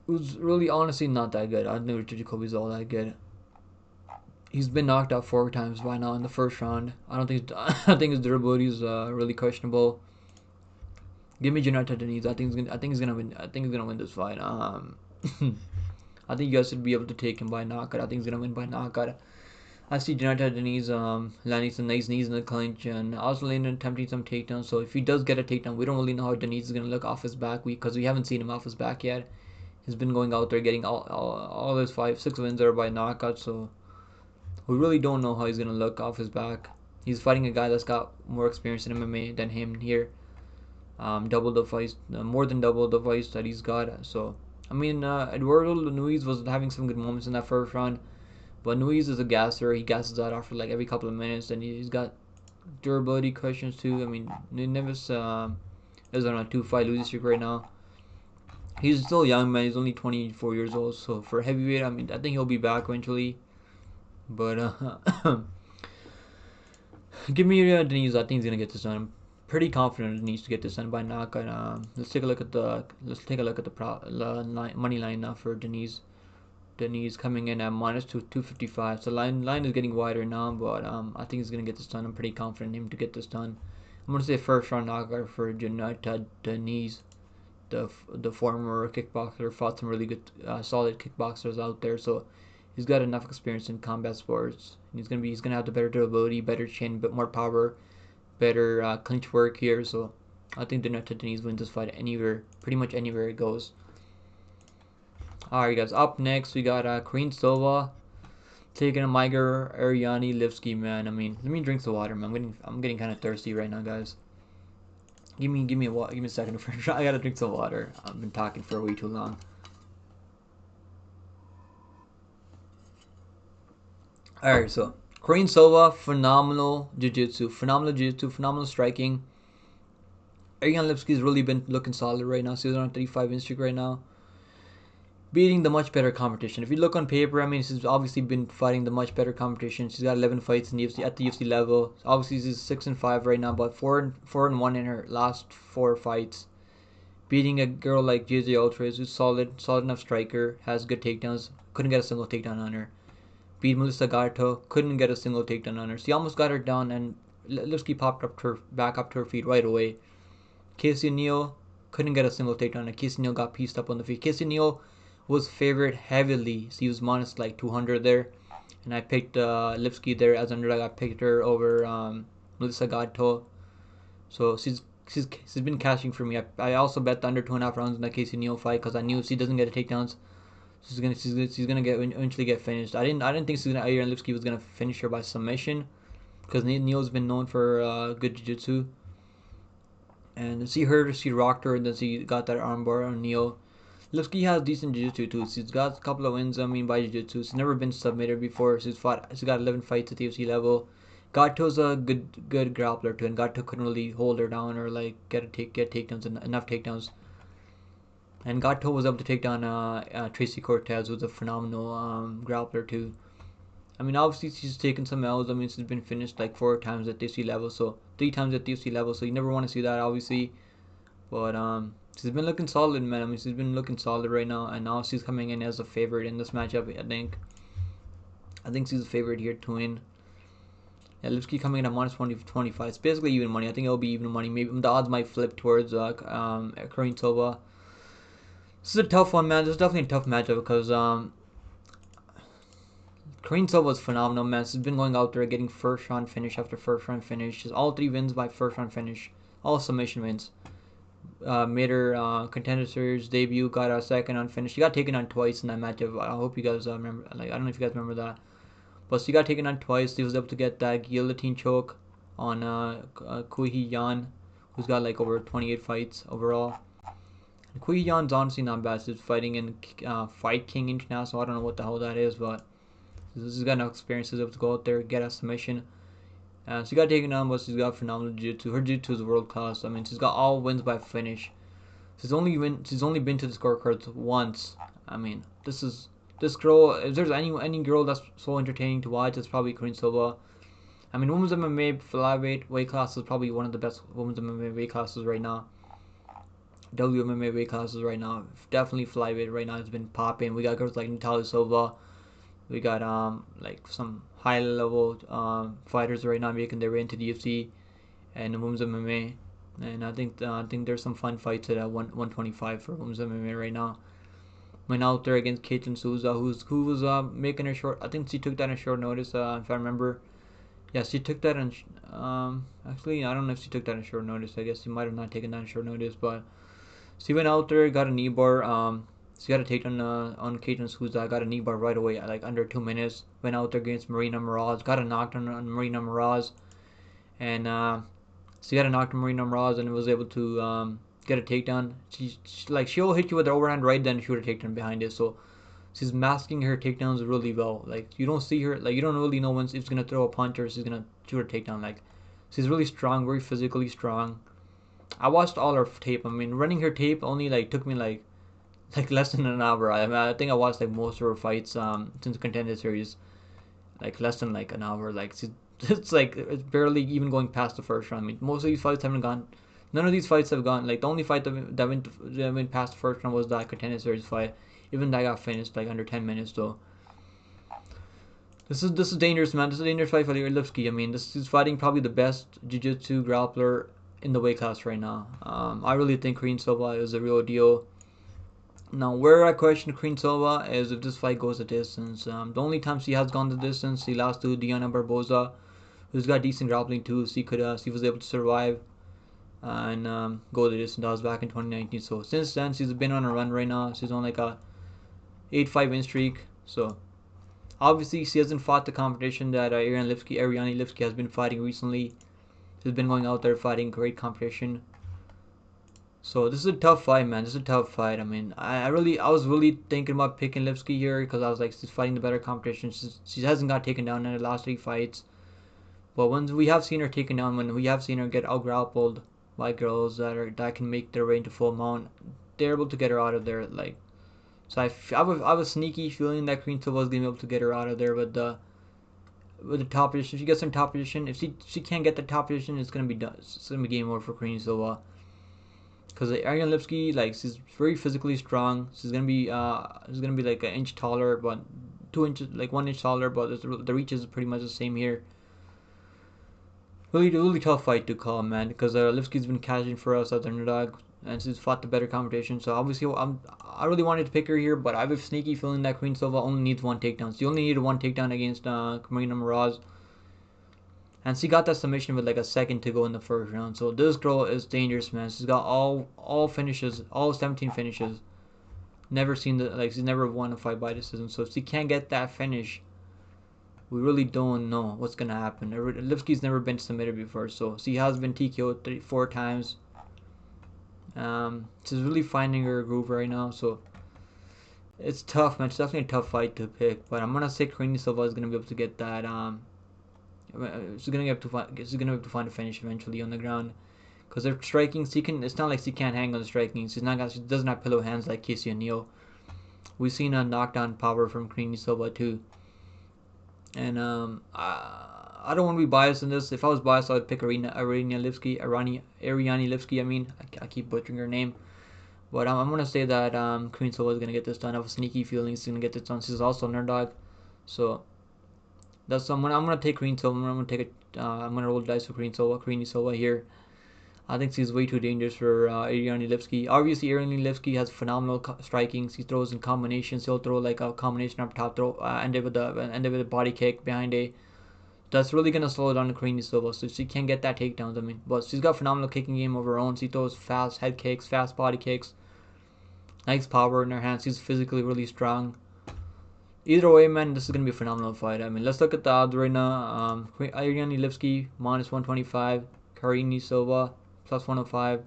S1: who's really honestly not that good. I don't think Richard Jacoby's all that good. He's been knocked out 4 times by now in the first round. I think his durability is really questionable. Give me Jhonata Diniz. I think he's gonna win. I think he's gonna win this fight. I think you guys should be able to take him by knockout. I think he's gonna win by knockout. I see Jhonata Diniz landing some nice knees in the clinch and also attempting some takedowns. So if he does get a takedown, we don't really know how Diniz is gonna look off his back because we haven't seen him off his back yet. He's been going out there getting all his 5-6 wins are by knockout. So we really don't know how he's gonna look off his back. He's fighting a guy that's got more experience in MMA than him here. Double the fights, more than double the fights that he's got. So I mean, Eduardo Nunes was having some good moments in that first round, but Nunes is a gasser. He gasses out after like every couple of minutes, and he's got durability questions too. I mean, Nevis is on a 2-fight losing streak right now. He's still young, man. He's only 24 years old. So for heavyweight, I mean, I think he'll be back eventually. But give me Diniz. I think he's gonna get this done. I'm pretty confident he needs to get this done by knockout. Let's take a look at the money line now for Diniz. Diniz coming in at minus 255. So line is getting wider now, but I think he's gonna get this done. I'm pretty confident in him to get this done. I'm gonna say first round knockout for Jhonata Diniz, the former kickboxer. Fought some really good, solid kickboxers out there. So he's got enough experience in combat sports. He's gonna have the better durability, better chin, bit more power, better clinch work here. So I think Jhonata Diniz wins this fight anywhere, pretty much anywhere it goes. Alright, guys. Up next, we got Karine Silva taking a Miger Ariane Lipsky, man. I mean, let me drink some water, man. I'm getting kind of thirsty right now, guys. Give me a second to finish. I gotta drink some water. I've been talking for way too long. Alright, so Karine Silva, phenomenal jiu-jitsu, phenomenal striking. Ariane Lipsky's really been looking solid right now. She's on a 35-win streak right now, beating the much better competition. If you look on paper, I mean, she's obviously been fighting the much better competition. She's got 11 fights in the UFC, at the UFC level. Obviously, she's 6-5 right now, but 4-1 in her last 4 fights. Beating a girl like JJ Ultras, who's solid enough striker, has good takedowns. Couldn't get a single takedown on her. Beat Melissa Garto, couldn't get a single takedown on her. She almost got her down, and Lipsky popped back up to her feet right away. Casey O'Neill couldn't get a single takedown, and Casey O'Neill got pieced up on the feet. Casey O'Neill was favored heavily. So he was minus like 200 there, and I picked Lipsky there as underdog. I picked her over Melissa Garto. So she's been cashing for me. I also bet the under 2.5 rounds in the Casey O'Neill fight because I knew if she doesn't get a takedowns, she's gonna eventually get finished. I didn't think Ariane Lipsky was gonna finish her by submission because Neil's been known for good jiu-jitsu. And she rocked her, and then she got that armbar on Neil. Lipsky has decent jiu-jitsu too. She's got a couple of wins, I mean, by jiu-jitsu. She's never been submitted before. She's got 11 fights at the UFC level. Gato's a good grappler too, and Gato couldn't really hold her down or like get takedowns, enough takedowns. And Gato was able to take down Tracy Cortez, who's a phenomenal grappler too. I mean, obviously she's taken some L's. I mean, she's been finished like 4 times at the UFC level, so 3 times at the UFC level. So you never want to see that, obviously. But she's been looking solid, man. I mean, she's been looking solid right now, and now she's coming in as a favorite in this matchup. I think she's a favorite here to win. Yeah, Lipski coming in at minus 20 25. It's basically even money. I think it'll be even money. Maybe the odds might flip towards Karine Silva. This is a tough one, man. This is definitely a tough matchup because Karine Silva was phenomenal, man. She's been going out there getting first round finish after first round finish. She's all 3 wins by first round finish, all submission wins. Made her contender series debut, got a second round finish. She got taken on twice in that matchup. I hope you guys remember. Like, I don't know if you guys remember that, but she got taken on twice. She was able to get that guillotine choke on Yan, who's got like over 28 fights overall. Yan's honestly not bad. She's fighting in Fight King International. I don't know what the hell that is, but she's got enough experience. She's able to go out there, get a submission. She got taken on, but she's got phenomenal jiu-jitsu. Her jiu-jitsu is world class. I mean, she's got all wins by finish. She's only been to the scorecards once. I mean, this girl. If there's any girl that's so entertaining to watch, it's probably Karine Silva. I mean, women's MMA flyweight weight class is probably one of the best women's MMA weight classes right now. WMMA weight classes right now, definitely flyweight right now has been popping. We got girls like Nicolau Silva. We got like some high level fighters right now making their way into the UFC and the women's MMA. And I think there's some fun fights at 125 for women's MMA right now. Went out there against Ketlen Souza, who was making her short. I think she took that in short notice, if I remember. Yeah, she took that in. Actually, I don't know if she took that in short notice. I guess she might have not taken that in short notice, but she went out there, got a knee bar. She got a takedown on Ketlen Souza. Got a knee bar right away, like under 2 minutes. Went out there against Marina Moroz. Got a knockdown on Marina Moroz, and she got a knockdown on Marina Moroz, and was able to get a takedown. She'll hit you with her overhand right, then shoot a takedown behind it. So she's masking her takedowns really well. Like, you don't see her, like, you don't really know when she's gonna throw a punch or she's gonna shoot a takedown. Like, she's really strong, very physically strong. I watched all her tape. I mean, running her tape only like took me like less than an hour. I think I watched like most of her fights since Contender Series, like less than like an hour. Like, it's barely even going past the first round. I mean, most of these fights haven't gone. None of these fights have gone. Like, the only fight that went past the first round was that Contender Series fight. Even that got finished like under 10 minutes. So this is dangerous, man. This is a dangerous fight for Lipski. I mean, this is fighting probably the best jiu-jitsu grappler in the weight class right now. I really think Karine Silva is a real deal. Now, where I question Karine Silva is if this fight goes the distance. The only time she has gone the distance, she lost to Diana Barboza, who's got decent grappling too. She was able to survive and go the distance. That was back in 2019. So since then, she's been on a run right now. She's on like a 8-5 win streak. So obviously, she hasn't fought the competition that Ariane Lipski has been fighting recently. She's been going out there fighting great competition. So this is a tough fight, man. This is a tough fight. I mean, I was really thinking about picking Lipski here because I was like, she's fighting the better competition. She hasn't got taken down in the last 3 fights. But when we have seen her taken down, when we have seen her get out grappled by girls that can make their way into full mount, they're able to get her out of there. Like, so I have a sneaky feeling that Karine Silva is gonna be able to get her out of there with the top position. If she gets in top position, if she can't get the top position, it's gonna be done. It's gonna be game over for Karine Silva. Because Ariane Lipski, like, she's very physically strong. She's gonna be like an inch taller, but 2 inches, like 1 inch taller, but the reach is pretty much the same here. Really tough fight to call, man, because Lipski's been cashing for us as underdog, and she's fought the better competition. So obviously, I really wanted to pick her here, but I have a sneaky feeling that Karine Silva only needs 1 takedown. She only needed 1 takedown against Marina Moroz, and she got that submission with like a second to go in the first round. So this girl is dangerous, man. She's got all finishes, all 17 finishes. Never seen she's never won a fight by decision. So if she can't get that finish, we really don't know what's gonna happen. Lipski's never been submitted before, so she has been TKO'd 4 times. She's really finding her groove right now, so it's tough, man. It's definitely a tough fight to pick, but I'm gonna say Karine Silva is gonna be able to get that. She's gonna be able to find a finish eventually on the ground, because her striking, it's not like she can't hang on the striking. She doesn't have pillow hands like Casey O'Neill. We've seen a knockdown power from Karine Silva too. And I don't want to be biased in this. If I was biased, I would pick Ariane Lipski. I mean, I keep butchering her name, but I'm gonna say that Karine Silva is gonna get this done. I have a sneaky feeling she's gonna get this done. She's also an underdog, so I'm gonna take Karine Silva. I'm gonna take I'm gonna roll the dice for Karine Silva here. I think she's way too dangerous for Ariane Lipski. Obviously, Ariane Lipski has phenomenal striking. She throws in combinations. She'll throw like a combination up top, throw end with a body kick behind a. That's really gonna slow down Karine Silva, so she can't get that takedowns. I mean, but she's got phenomenal kicking game of her own. She throws fast head kicks, fast body kicks, nice power in her hands. She's physically really strong. Either way, man, this is gonna be a phenomenal fight. I mean, let's look at the odds right now. Ariane Lipski minus 125, Karine Silva plus 105.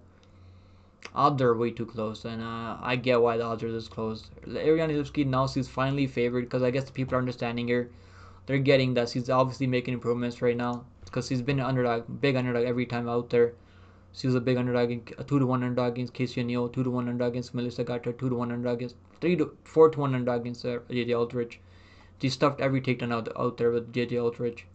S1: Odds are way too close, and I get why the odds are this close. Ariane Lipski now she's finally favored because I guess the people are understanding her. They're getting that she's obviously making improvements right now because she's been an underdog, big underdog every time out there. She was a big underdog, a 2-1 underdog against Casey O'Neill, 2-1 underdog against Melissa Gatter, 2-1 underdog against 4-1 underdog against JJ Aldrich. She stuffed every takedown out there with JJ Aldrich.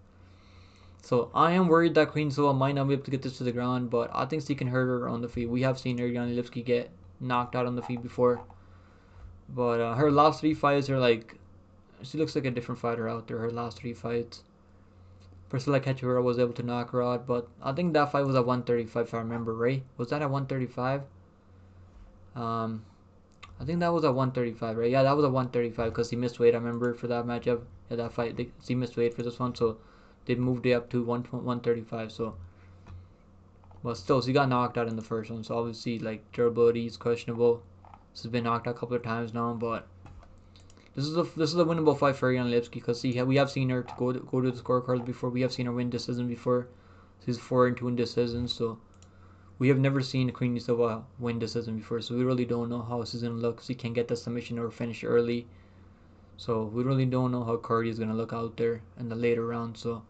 S1: So I am worried that Queen Silva might not be able to get this to the ground, but I think she can hurt her on the feet. We have seen Ariane Lipski get knocked out on the feet before, but her last 3 fights are like, she looks like a different fighter out there. Her last 3 fights. Priscilla Cachoeira was able to knock her out, but I think that fight was at 135 if I remember right. Was that at 135? I think that was at 135, right? Yeah, that was at 135 because he missed weight. I remember for that matchup. Yeah, that fight, he missed weight for this one, so they moved it up to 135. So, but still, she got knocked out in the first one. So obviously, like durability is questionable. She's been knocked out a couple of times now, but this is a winnable fight for Ariane Lipski because we have seen her go to the scorecards before. We have seen her win decision before. She's 4-2 in decisions, so we have never seen Karine Silva win decision before. So we really don't know how she's gonna look. She can get the submission or finish early, so we really don't know how Cardi is gonna look out there in the later rounds. So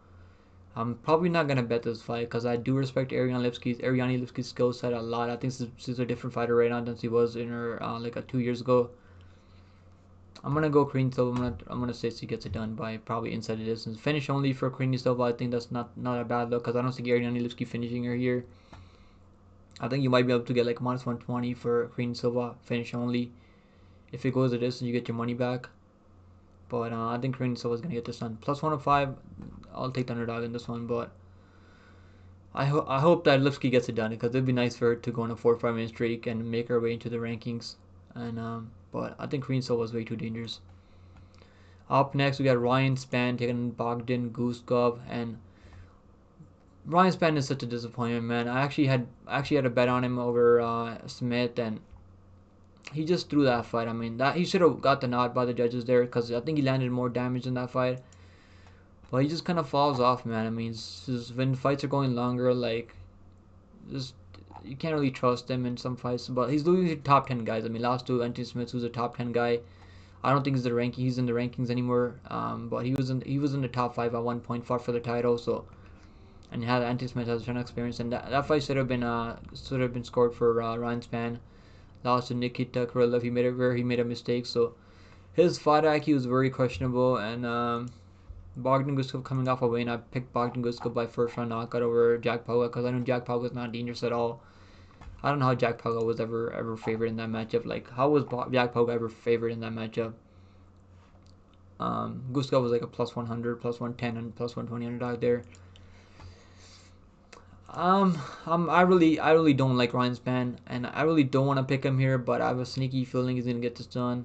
S1: I'm probably not gonna bet this fight because I do respect Ariane Lipski's skill set a lot. I think she's a different fighter right now than she was in her 2 years ago. I'm gonna go Karine Silva. I'm gonna say she gets it done by probably inside the distance. Finish only for Karine Silva. I think that's not a bad look because I don't see Ariane Lipski finishing her here. I think you might be able to get like minus 120 for Karine Silva finish only. If it goes the distance, you get your money back. But I think Karine Silva is gonna get this done. Plus 105. I'll take the underdog in this one, but I hope that Lipski gets it done because it'd be nice for her to go on a 4-5 minute streak and make her way into the rankings. And but I think Karine Silva is way too dangerous. Up next, we got Ryan Spann taking Bogdan Guskov, and Ryan Spann is such a disappointment, man. I actually had a bet on him over Smith, and he just threw that fight. I mean, that he should have got the nod by the judges there because I think he landed more damage in that fight. But he just kind of falls off, man. I mean, just when fights are going longer, like, just you can't really trust him in some fights. But he's losing to top 10 guys. I mean, last to Anthony Smith, who's a top 10 guy. I don't think he's in the rankings anymore. But he was in the top 5 at one point, fought for the title. So, and had Anthony Smith has a ton of experience, and that fight should have been scored for Ryan Spann. Lost to Nikita Krylov. He made a mistake. So his fight IQ is very questionable, and Bogdan Guskov coming off a win. I picked Bogdan Guskov by first round knockout over Jack Pauga because I know Jack Pauga is not dangerous at all. I don't know how Jack Pauga was ever favored in that matchup. Like, how was Jack Pauga ever favored in that matchup? Guskov was like a plus 100, plus 110, and plus 120 underdog there. I really don't like Ryan Spann, and I really don't want to pick him here, but I have a sneaky feeling he's gonna get this done.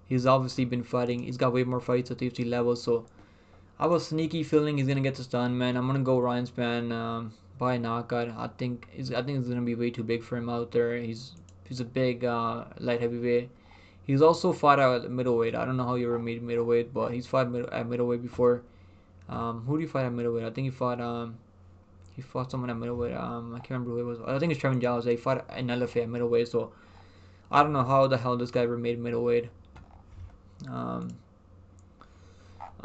S1: He's obviously been fighting. He's got way more fights at the UFC level, so I have a sneaky feeling he's gonna get this done, man. I'm gonna go Ryan Spann by knockout. I think it's gonna be way too big for him out there. He's a big light heavyweight. He's also fought at middleweight. I don't know how he ever made middleweight, but he's fought at middleweight before. Who do you fight at middleweight? I think he fought someone at middleweight. I can't remember who it was. I think it's Trevin Giles. He fought an LFA at middleweight, so I don't know how the hell this guy ever made middleweight.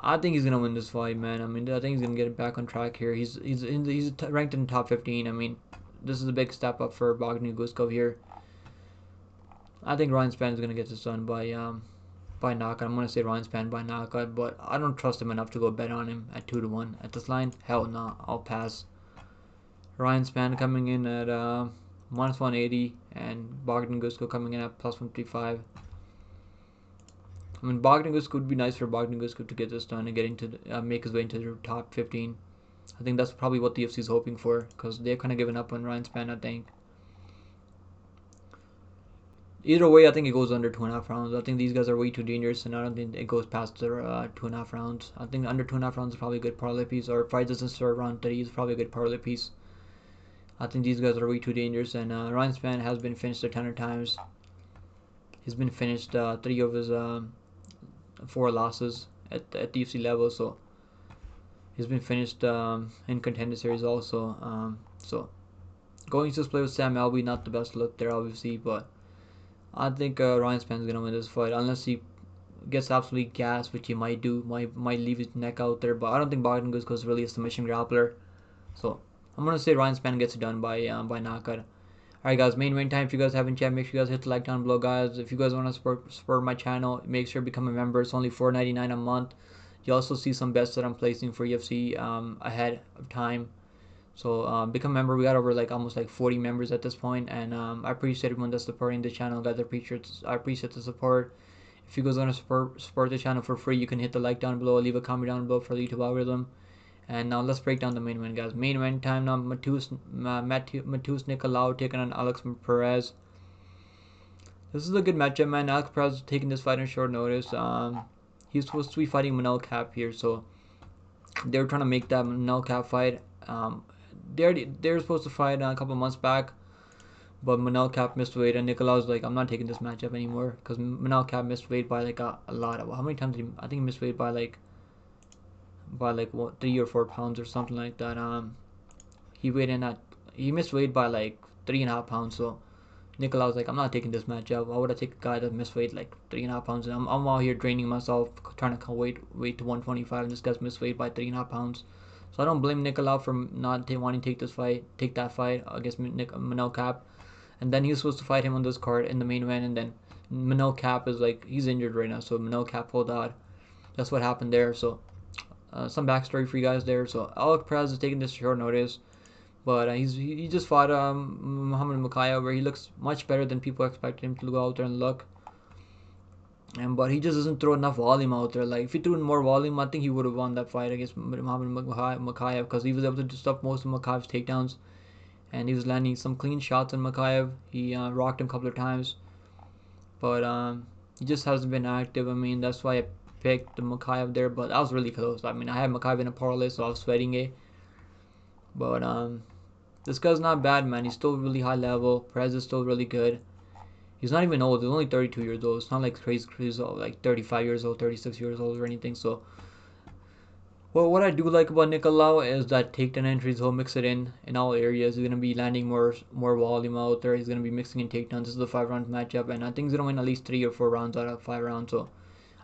S1: I think he's gonna win this fight, man. I mean, I think he's gonna get it back on track here. He's ranked in the top 15. I mean, this is a big step up for Bogdan Guskov here. I think Ryan Spann is gonna get this done by knockout. I'm gonna say Ryan Spann by knockout, but I don't trust him enough to go bet on him at 2-1 at this line. Hell no, I'll pass. Ryan Spann coming in at minus 180, and Bogdan Guskov coming in at plus 155. I mean, Bogdan Guskov would be nice for Bogdan Guskov to get this done and get into make his way into the top 15. I think that's probably what the UFC is hoping for, because they're kind of giving up on Ryan Spann, I think. Either way, I think it goes under 2.5 rounds. I think these guys are way too dangerous, and I don't think it goes past the 2.5 rounds. I think under 2.5 rounds is probably a good parlay piece, or if fight doesn't start around 30, it's probably a good parlay piece. I think these guys are way too dangerous, and Ryan Spann has been finished a ton of times. He's been finished 3 of his 4 losses at the UFC level, so he's been finished in Contender Series also. So going to split with Sam Alvey, not the best look there, obviously, but I think Ryan Spann's gonna win this fight unless he gets absolutely gassed, which he might do. Might leave his neck out there, but I don't think Bogdan goes really a submission grappler. So I'm gonna say Ryan Spann gets it done by knockout. Alright guys, main event time. If you guys haven't checked, make sure you guys hit the like down below, guys. If you guys want to support my channel, make sure to become a member. It's only $4.99 a month. You also see some bets that I'm placing for UFC ahead of time. So become a member. We got over almost 40 members at this point, and I appreciate everyone that's supporting the channel, guys. I appreciate the support. If you guys want to support the channel for free, you can hit the like down below, leave a comment down below for the YouTube algorithm. And now let's break down the main event, guys. Main event time now. Matheus Nicolau taking on Alex Perez. This is a good matchup, man. Alex Perez is taking this fight on short notice. He's supposed to be fighting Manel Cap here, so they were trying to make that Manel Cap fight. They were supposed to fight a couple months back, but Manel Cap missed weight, and Nicolau's like, I'm not taking this matchup anymore, because Manel Cap missed weight by a lot. How many times did he? I think he missed weight by what, 3 or 4 pounds or something like that. He missed weight by 3.5 pounds. So Nicolau's like, I'm not taking this matchup. Why would I take a guy that missed weight 3.5 pounds? And I'm out here draining myself, trying to cut weight to 125, and this guy's missed weight by 3.5 pounds. So I don't blame Nicolau for not wanting to take that fight against Manel Cap. And then he was supposed to fight him on this card in the main event, and then Manel Cap is he's injured right now, so Manel Cap pulled out. That's what happened there. So some backstory for you guys there. So Alex Perez is taking this short notice, but he just fought Muhammad Mokaev, where he looks much better than people expected him to go out there and look. But he just doesn't throw enough volume out there. If he threw in more volume, I think he would have won that fight against Muhammad Mokaev, because he was able to stop most of Mokaev's takedowns, and he was landing some clean shots on Mokaev. He rocked him a couple of times, but he just hasn't been active. I mean, that's why I picked the Mokaev there, but that was really close. I mean, I had Mokaev in a parlay, so I was sweating it. But this guy's not bad, man. He's still really high level. Perez is still really good. He's not even old. He's only 32 years old. It's not like crazy old, 35 years old, 36 years old or anything. So, well, what I do like about Nicolau is that takedown entries. He'll mix it in all areas. He's gonna be landing more volume out there. He's gonna be mixing in takedowns. This is a 5-round matchup, and I think he's gonna win at least 3 or 4 rounds out of 5 rounds. So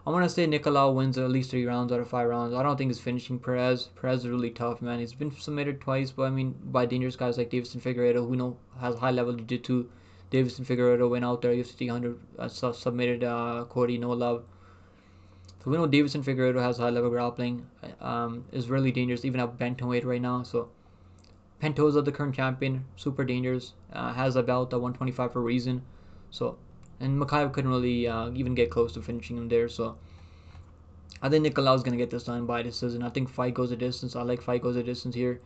S1: I'm gonna say Nicolau wins at least 3 rounds out of 5 rounds. I don't think he's finishing Perez. Perez is really tough, man. He's been submitted twice, but I mean, by dangerous guys like Deiveson Figueiredo, who has high level jiu-jitsu. Deiveson Figueiredo went out there, UFC 300, submitted Cody No Love. So we know Deiveson Figueiredo has high level grappling. Is really dangerous, even at bantamweight right now. So Pantoja, the current champion, super dangerous. Has a belt at 125 for a reason. So, and Mokaev couldn't really even get close to finishing him there. So I think Nicolau's gonna get this done by decision. I think fight goes a distance. I like fight goes a distance here.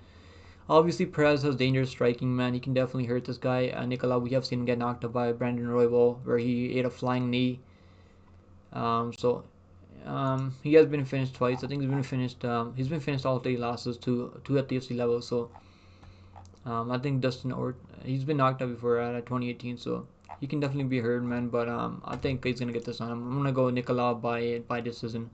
S1: Obviously, Perez has dangerous striking, man. He can definitely hurt this guy. Nicolau, we have seen him get knocked out by Brandon Royval, where he ate a flying knee. He has been finished twice. I think he's been finished. He's been finished all 3 losses, two at the UFC level. So I think he's been knocked out before at 2018. So he can definitely be hurt, man. But I think he's gonna get this on. I'm gonna go Nicolau by decision.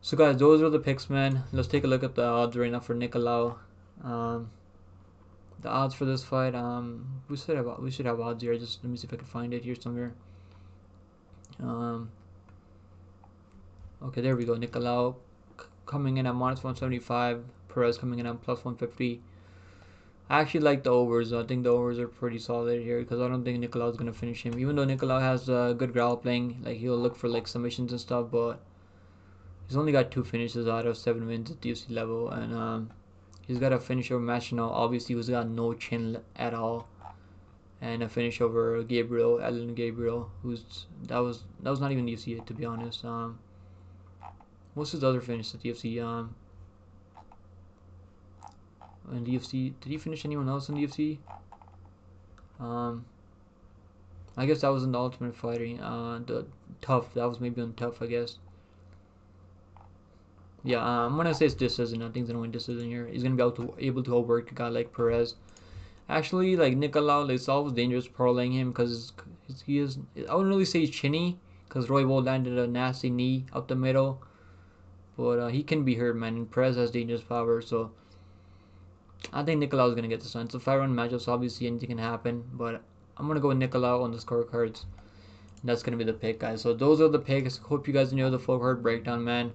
S1: So guys, those are the picks, man. Let's take a look at the odds right now for Nicolau. The odds for this fight, we should have odds here. Just let me see if I can find it here somewhere. Okay, there we go. Nicolau coming in at -175. Perez coming in at +150. I actually like the overs. I think the overs are pretty solid here, because I don't think Nicolau is gonna finish him. Even though Nicolau has good grappling, he'll look for submissions and stuff, but he's only got 2 finishes out of 7 wins at the UFC level, and he's got a finish over Machado, obviously, who's got no chin at all, and a finish over Gabriel, Gabriel, that was not even the UFC, to be honest. What's his other finish at the UFC? in the UFC. Did he finish anyone else in the UFC? I guess that was in the Ultimate Fighting. The Tough. That was maybe on Tough, I guess. Yeah, I'm gonna say it's decision. I think he's gonna win decision here. He's gonna be able to outwork a guy like Perez. Actually, like Nicolau, like, it's always dangerous parlaying him because he is. I wouldn't really say he's chinny because Royval landed a nasty knee up the middle, but he can be hurt, man. And Perez has dangerous power, so I think Nicolau is gonna get this one. It's a 5-round matchup, so obviously anything can happen. But I'm gonna go with Nicolau on the scorecards. That's gonna be the pick, guys. So those are the picks. Hope you guys enjoy the full card breakdown, man.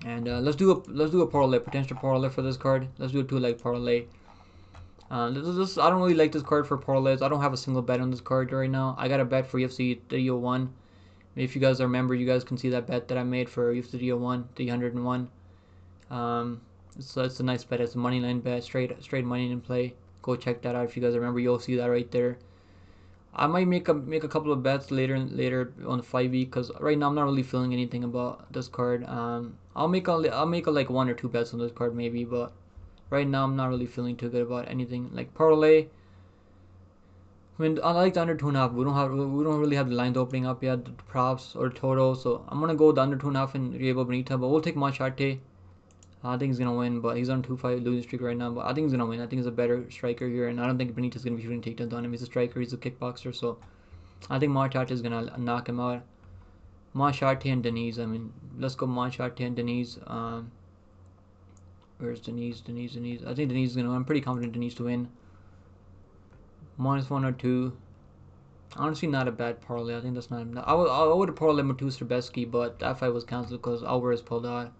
S1: And let's do a parlay, potential parlay for this card. Let's do a 2-leg parlay. I don't really like this card for parlays. I don't have a single bet on this card right now. I got a bet for UFC 301. If you guys remember, you guys can see that bet that I made for UFC 301, 301. It's a nice bet. It's a money line bet, straight money in play. Go check that out if you guys remember. You'll see that right there. I might make a couple of bets later on the fight week because right now I'm not really feeling anything about this card. I'll make like 1 or 2 bets on this card maybe, but right now I'm not really feeling too good about anything like parlay. I mean, I like the under 2.5. We don't really have the lines opening up yet, the props or total. So I'm gonna go with the under 2.5 in Gabriel Benítez, but we'll take Maheshate. I think he's gonna win, but he's on 2-5 losing streak right now. But I think he's gonna win. I think he's a better striker here, and I don't think Benítez is gonna be shooting takedowns on him. He's a striker. He's a kickboxer, so I think Maheshate is gonna knock him out. Maheshate and Diniz. I mean, let's go Maheshate and Diniz. Where's Diniz? I think Diniz is gonna win. I'm pretty confident Diniz to win. -1 or 2. Honestly, not a bad parlay. I think that's not. I would have parlay Matus Rebeski, but that fight was cancelled because Alvarez pulled out.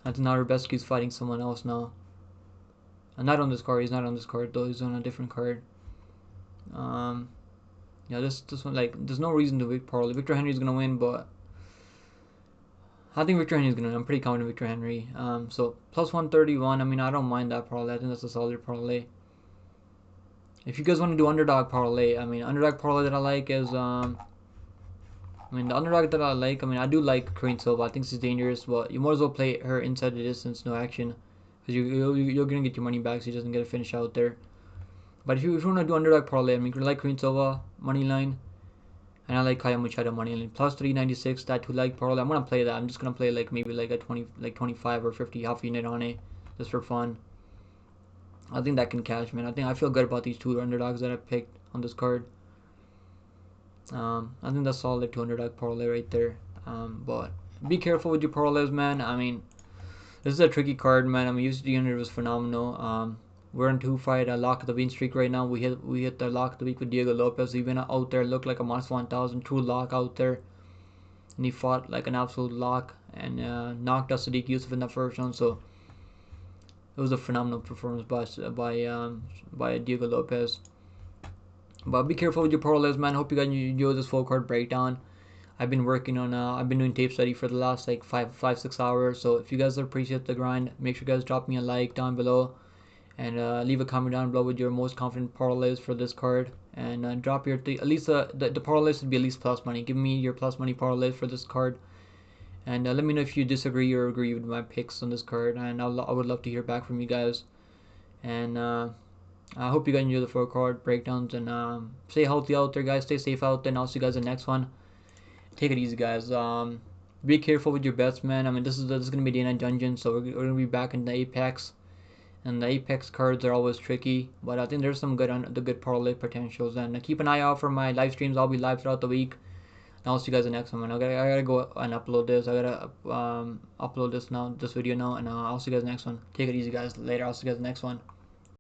S1: I think now Rebeski's fighting someone else now. And not on this card. He's not on this card though. He's on a different card. Yeah, this one, like, there's no reason to parlay. Victor Henry's gonna win, but I think Victor Henry's gonna win. I'm pretty confident Victor Henry. So plus 131. I mean, I don't mind that parlay. I think that's a solid parlay. If you guys want to do underdog parlay, I mean, underdog parlay that I like is the underdog that I like, I do like Karine Silva. I think she's dangerous, but you might as well play her inside the distance, no action, because you're gonna get your money back, so you doesn't get a finish out there. But if you want to do underdog parlay, you like Karine Silva money line, and I like Caio Machado money line plus 396. That 2-leg parlay, I'm gonna play that. I'm just gonna play like maybe like a 25 or 50 half unit on it, just for fun. I think that can cash, man. I feel good about these 2 underdogs that I picked on this card. I think that's solid 200 parlay right there. But be careful with your parlays, man. I mean, this is a tricky card, man. UFC 300 was phenomenal. We're on 2-fight lock of the win streak right now. We hit the lock of the week with Diego Lopez. Even out there looked like a -1000 true lock out there, and he fought like an absolute lock and knocked out Sadiq Yusuf in the first round. So it was a phenomenal performance by Diego Lopez. But be careful with your parlays, man. Hope you guys enjoy this full card breakdown. I've been working on I've been doing tape study for the last like 5-6 hours. So if you guys appreciate the grind, make sure you guys drop me a like down below, and leave a comment down below with your most confident parlays for this card, and drop your at least the parlays should be at least plus money. Give me your plus money parlays for this card, and let me know if you disagree or agree with my picks on this card, and I would love to hear back from you guys. And I hope you guys enjoy the 4 card breakdowns, and stay healthy out there, guys. Stay safe out there, and I'll see you guys in the next one. Take it easy, guys. Be careful with your bets, man. This is gonna be day 9 dungeon, so we're gonna be back in the Apex, and the Apex cards are always tricky, but I think there's some good parlay potentials. And keep an eye out for my live streams. I'll be live throughout the week. And I'll see you guys in the next one, man. I gotta go and upload this. I gotta upload this video now, and I'll see you guys in the next one. Take it easy, guys. Later. I'll see you guys in the next one.